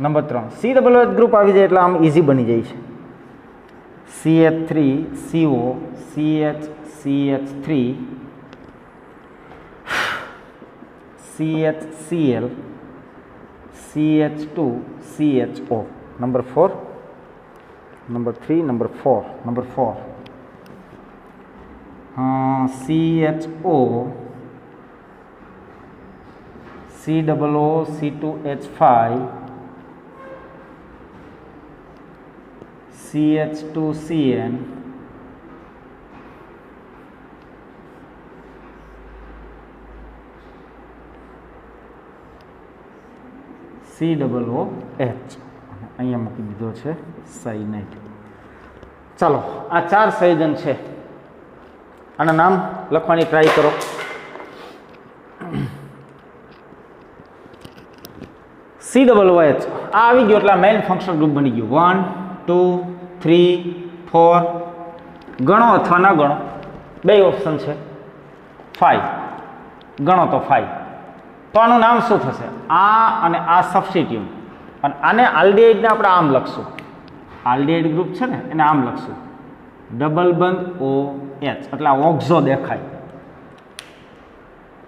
Number 3, COOH group આવી જાય એટલે આમ ઇઝી બની જાય છે. CH3CO CH3 CHCl CH2 CHO. Number 4. Number 3, number 4. Number 4, CHO COO C2H5 CH2CN COOH. અહીંયા મૂકી દીધો છે સાયનાઇડ. ચાલો, આ 4 સંયોજન છે. આના નામ લખવાની ટ્રાય કરો. COOH આ આવી ગયો એટલે મેઇન ફંક્શનલ ગ્રુપ બની ગયું. 1 2 3 4. ગણો અથવા ના ગણો, 2 ઓપ્શન છે. 5 ગણો તો 5. તો આનું નામ શું થશે? આ અને આ સબસ્ટિટ્યુટ, અને આને આલ્ડિહાઇડને આપણે આમ લખશું. આલ્ડિહાઇડ ગ્રુપ છે ને એને આમ લખશું, ડબલ બંધ OH, એટલે આ ઓક્ઝો દેખાય.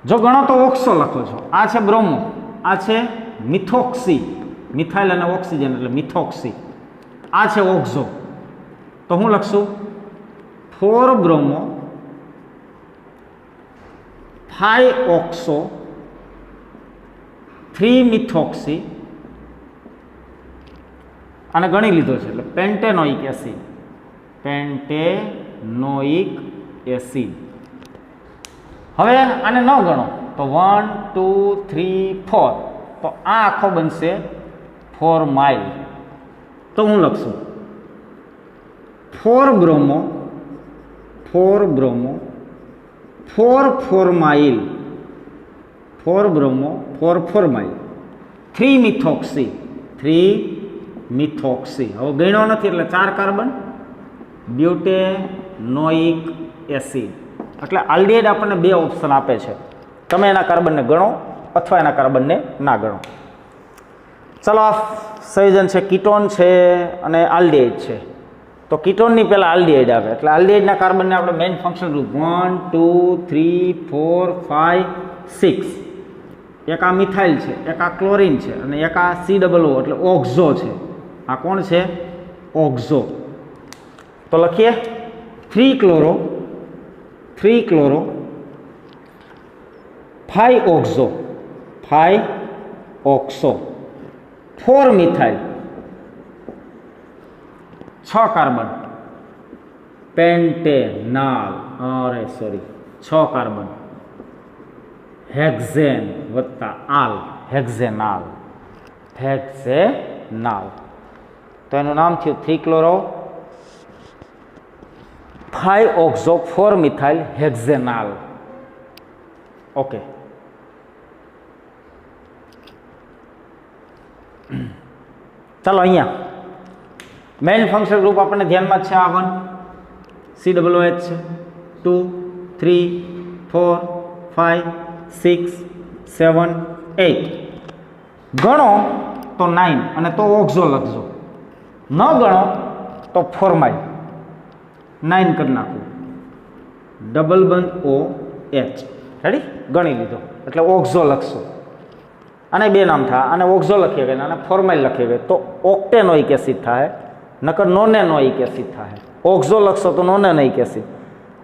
જો ગણો તો ઓક્સો લખો છો. આ છે બ્રોમો, આ છે મિથોક્સી, મિથાઇલ અને ઓક્સિજન એટલે મિથોક્સી. આ છે ઓક્ઝો, તો હું લખશું 4 બ્રોમો 5 ઓક્સો 3 મિથોક્સી. આને ગણી લીધો છે એટલે પેન્ટેનોઇક એસિડ, પેન્ટેનોઇક એસિડ. હવે આને ન ગણો તો 1 2 3 4, તો આ આખો બનશે 4 માઇલ. તો હું લખશું 4 bromo 4 bromo 4 mile, 4 bromo 4 mile, 3 methoxy 3 methoxy. હવે ગણ્યો નથી એટલે 4 કાર્બન, બ્યુટેનોઇક એસિડ. એટલે આલ્ડિહાઇડ આપણને 2 ઓપ્શન આપે છે. તમે એના કાર્બનને ગણો અથવા એના કાર્બનને ના ગણો. ચાલો, આ સંયોજન છે, કીટોન છે અને આલ્ડિહાઇડ છે. તો કીટોનની પહેલાં આલ્ડિહાઇડ આવે એટલે આલ્ડિહાઇડના કાર્બનને આપણે મેઇન ફંક્શન ગ્રુપ 1 2 3 4 5 6. એક આ મિથાઇલ છે, એક આ ક્લોરિન છે, અને એક આ COO એટલે ઓક્ઝો છે. આ કોણ છે? ઓક્ઝો. તો લખીએ 3 chloro 5 oxo 5 oxo 4 methyl 6 carbon, pentanal, 6 carbon, hexane વત્તા આલ, હેક્ઝેનાલ. તો એનું નામ થયું 3 chloro 5 oxo 4 methyl hexanal. Okay, ચાલો અહીંયા મેઇન ફંક્શન ગ્રુપ આપણને ધ્યાનમાં છે. આ 1 COOH છે, 2 3 4 5 6 7 8 ગણો તો 9 અને તો ઓક્ઝો લખજો, ન ગણો તો ફોર્માઇલ 9 કરી નાખવું, ડબલ બંધ ઓ એચ, રેડી, ગણી લીધો એટલે ઓક્ઝો લખશો, અને બે નામ થાય, અને ઓક્ઝો લખીએ ગਏ અને ફોર્માઇલ લખીએ ગए તો ઓક્ટેનોઇક એસિડ થાય, નકર નોનેનોઇક એસિડ થાય. ઓક્ઝો લખશો તો નોનેનોઇક એસિડ,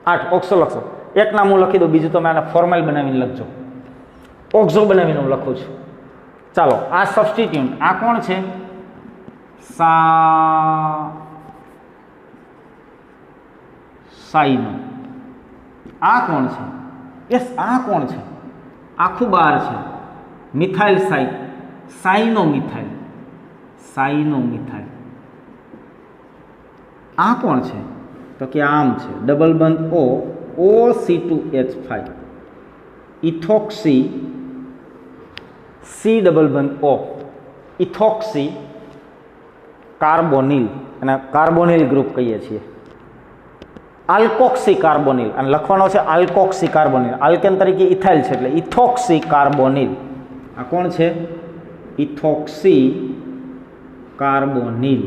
8 ઓક્સો લખશો, એક નામ હું લખી દઉં, બીજું તમે આને ફોર્માઇલ બનાવીને લખજો, ઓક્ઝો બનાવીને હું લખું છું. ચાલો આ સબસ્ટિટ્યુન્ટ, આ કોણ છે? સાઈનો. આ કોણ છે? યસ, આ કોણ છે? આખું બાર છે, મિથાઇલ સાઈ, સાઈનો મિથાઇલ, સાઈનો મિથાઇલ. આ કોણ છે? તો કે આમ છે, ડબલ બંધ ઓ OC2H5, ઇથોક્સી, સી ડબલ બંધ ઓ, ઇથોક્સી કાર્બોનિલ, અને કાર્બોનિલ ગ્રુપ કહીએ છીએ. આલ્કોક્સી કાર્બોનિલ, અને લખવાનો છે આલ્કોક્સી કાર્બોનિલ, આલ્કેન તરીકે ઇથાઇલ છે એટલે ઇથોક્સી કાર્બોનિલ. આ કોણ છે? Ethoxy carbonyl,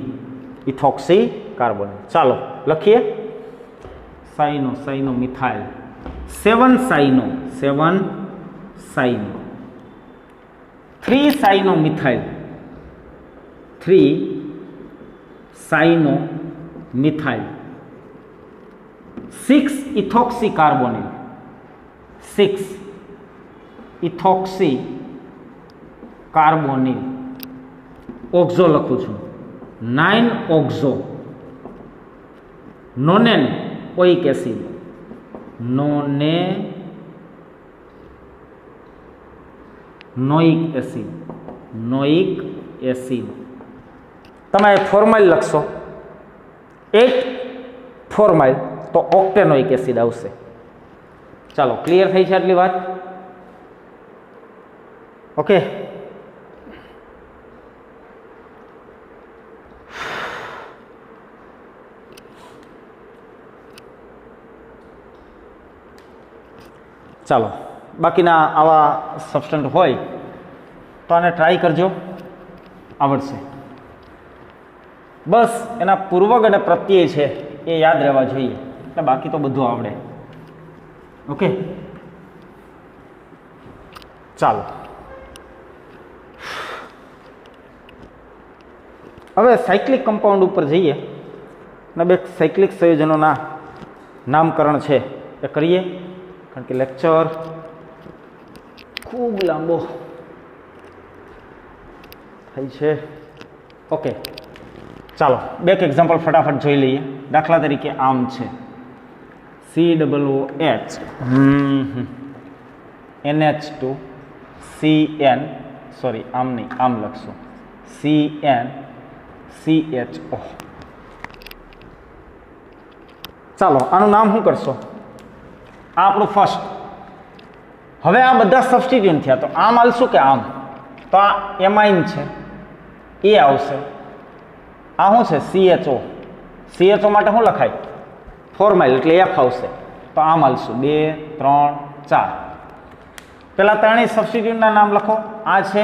ethoxy carbonyl. ચાલો લખીએ, cyano, cyano methyl, 7 cyano, 7 cyano, 3 cyano methyl, 3 cyano methyl, 6 ethoxy carbonyl, 6 ethoxy carbonyl. Oxo લખું છું, 9 oxo, nonenoic acid, noic acid, noic acid. તમે ફોર્માઇલ લખશો 8 ફોર્માઇલ તો ઓક્ટેનોઇક એસિડ આવશે. ચાલો ક્લિયર થઈ છે આટલી વાત? ઓકે, ચાલો બાકીના આવા સબસ્ટન્ટ હોય તો આને ટ્રાય કરજો, આવડશે. બસ એના પૂર્વક અને પ્રત્યય છે એ યાદ રહેવા જોઈએ, એટલે બાકી તો બધું આવડે. ઓકે, ચાલો હવે સાયક્લિક કમ્પાઉન્ડ ઉપર જઈએ અને બે સાયક્લિક સંયોજનોના નામકરણ છે એ કરીએ, કારણ કે લેક્ચર ખૂબ લાંબો થાય છે. ઓકે, ચાલો બે એક્ઝામ્પલ ફટાફટ જોઈ લઈએ. દાખલા તરીકે આમ છે COOH NH2 CN, સોરી આમ નહીં, આમ લખશો CnCHO. ચાલો આનું નામ શું કરશો? આ આપણું ફર્સ્ટ. હવે આ બધા સબસ્ટિટ્યુન્ટ થયા, તો આમ આલશું કે આમ? તો આ એમાઇન છે એ આવશે. આ શું છે? CHO. CHO માટે શું લખાય? ફોર્માઇલ એટલે F આવશે. તો આમ આલશું 2 3 4. પેલા ત્રણેય સબસ્ટિટ્યુટના નામ લખો. આ છે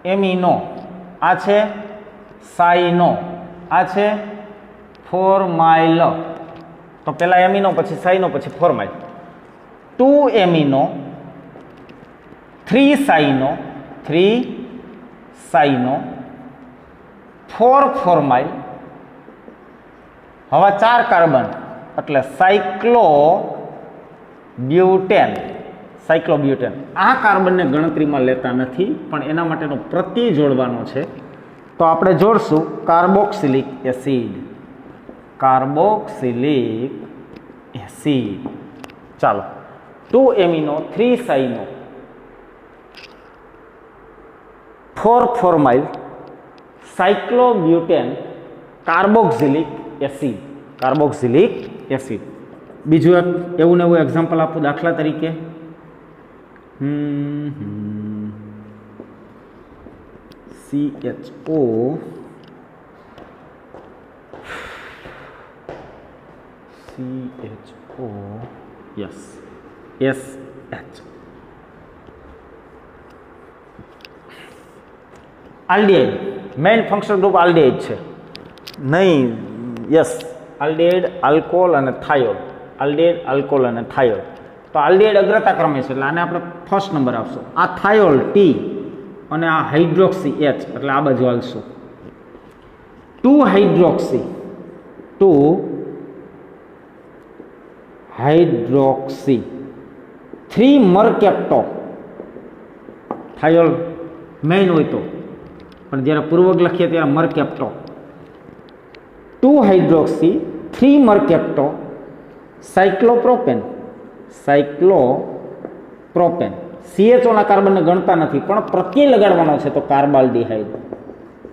એમિનો, આ છે સાઇનો, આ છે ફોર્માઇલ. તો પેલા એમિનો, પછી સાઇનો, પછી ફોર્માઇલ. 2 એમિનો, 3 સાઇનો, 3 સાઇનો, 4 ફોર્માઇલ. હવે 4 કાર્બન એટલે સાયક્લોબ્યુટેન. સાયક્લોબ્યુટેન આ કાર્બનને ગણતરીમાં લેતા નથી, પણ એના માટેનો પ્રત્યય જોડવાનો છે, તો આપણે જોડશું કાર્બોક્સિલિક એસિડ. Carboxylic acid. ચાલો 2 amino, 3 સાઇનો, 4 ફોર્માઇલ, cyclobutane, carboxylic acid. Carboxylic acid. બીજું એક એવું ને એવું એક્ઝામ્પલ આપું દાખલા તરીકે. CHO, yes, SH. Aldehyde main functional group aldehyde છે નહીં, યસ, આલ્ડિહાઇડ, આલ્કોહોલ અને થાયોલ, આલ્ડિહાઇડ, આલ્કોહોલ અને થાયોલ. તો આલ્ડિહાઇડ અગ્રતા ક્રમે છે એટલે આને આપણે ફર્સ્ટ નંબર આપશું. આ થાયોલ ટી અને આ હાઇડ્રોક્સી એચ એટલે આ બાજુ હાલશું. 2 હાઇડ્રોક્સી 2 હાઇડ્રોક્સી 3 મરકેપ્ટો થાયોલ મેઇન હોય તો, પણ જ્યારે પૂર્વક લખીએ ત્યારે મરકેપ્ટો. 2 હાઇડ્રોક્સી 3 મરકેપ્ટો સાયક્લોપ્રોપેન. સાયક્લોપ્રોપેન CHOના કાર્બનને ગણતા નથી પણ પ્રત્યય લગાડવાનો છે તો કાર્બાલ્ડિહાઇડ.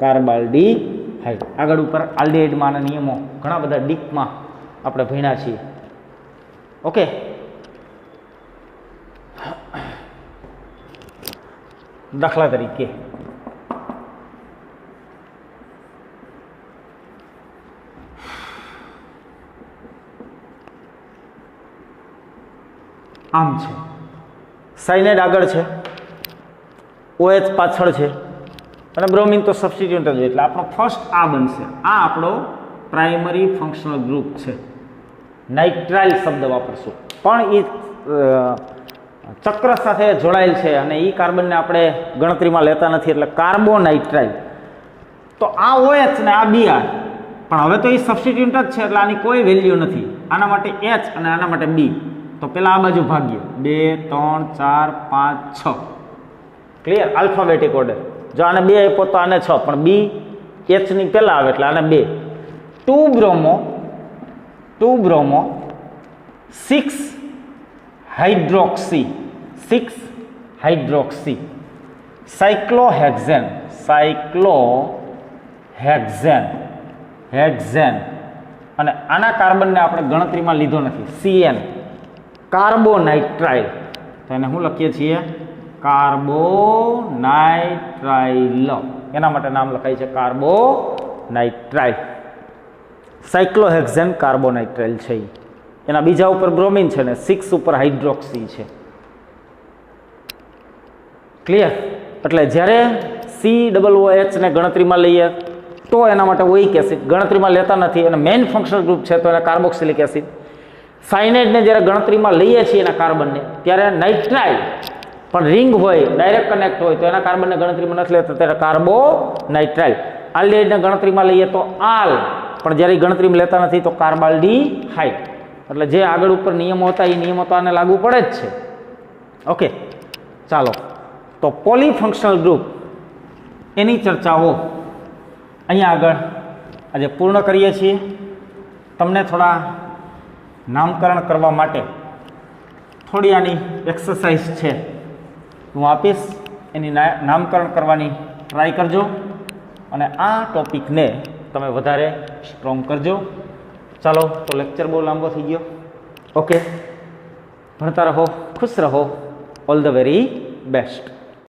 કાર્બાલ્ડિહાઇડ. આગળ ઉપર આલ્ડિહાઇડમાંના નિયમો ઘણા બધા ડીપમાં આપણે ભણ્યા છીએ. ઓકે, દાખલા તરીકે આમ છે, સાયનાઇડ આગળ છે, OH પાછળ છે અને બ્રોમિન તો સબસ્ટિટ્યુન્ટ જ હોય એટલે આપણો ફર્સ્ટ આ બનશે. આ આપણો પ્રાઇમરી ફંક્શનલ ગ્રુપ છે. નાઇટ્રાઇલ શબ્દ વાપરશું પણ એ ચક્ર સાથે જોડાયેલ છે અને એ કાર્બનને આપણે ગણતરીમાં લેતા નથી એટલે કાર્બોનાઇટ્રાઇલ. તો આ OH ને આ Br, પણ હવે તો એ સબસ્ટિટ્યુન્ટ જ છે એટલે આની કોઈ વેલ્યુ નથી. આના માટે H અને આના માટે B. તો પેલા આ બાજુ ભાગીએ 2 3 4 5 6. ક્લિયર? Alphabetic order. જો આને 2 આપ્યો તો આને 6, પણ B H ની પહેલા આવે એટલે આને 2. 2 બ્રોમો 6 હાઇડ્રોક્સી સાયક્લોહેક્ઝેન અને આના કાર્બનને આપણે ગણતરીમાં લીધો નથી. CN કાર્બોનાઇટ્રાઇલ. તો એને શું લખીએ છીએ? કાર્બોનાઇટ્રાઇલ. એના માટે નામ લખાય છે કાર્બોનાઇટ્રાઇલ. સાયક્લોહેક્ઝેન કાર્બોનાઇટ્રાઇલ છે. એના બીજા ઉપર બ્રોમિન છે ને 6 ઉપર હાઇડ્રોક્સી છે. ક્લિયર? એટલે જ્યારે COOH ને ગણતરીમાં લઈએ તો એના માટે ઓઇક એસિડ ગણતરીમાં લેતા નથી અને મેઇન ફંક્શનલ ગ્રુપ છે તો એને કાર્બોક્સિલિક એસિડ. સાયનાઇડને જ્યારે ગણતરીમાં લઈએ છીએ એના કાર્બનને ત્યારે નાઇટ્રાઇલ, પણ રિંગ હોય, ડાયરેક્ટ કનેક્ટ હોય તો એના કાર્બનને ગણતરીમાં નથી લેતા ત્યારે કાર્બોનાઇટ્રાઇલ. આલ્ડિહાઇડને ગણતરીમાં લઈએ તો આલ, પણ જ્યારે ગણતરીમાં લેતા નથી તો કાર્બાલ્ડિહાઇડ. એટલે જે આગળ ઉપર નિયમો હતા એ નિયમો તો આને લાગુ પડે જ છે. ઓકે, ચાલો તો પોલીફંક્શનલ ગ્રુપ એની ચર્ચાઓ અહીંયા આગળ આજે પૂર્ણ કરીએ છીએ. તમને થોડા નામકરણ કરવા માટે થોડી આની એક્સરસાઇઝ છે હું આપીશ, એની નામકરણ કરવાની ટ્રાય કરજો અને આ ટોપિકને તમે વધારે સ્ટ્રોંગ કરજો. ચાલો તો લેક્ચર બહુ લાંબો થઈ ગયો. ઓકે, ભણતા રહો, ખુશ રહો. All the very best.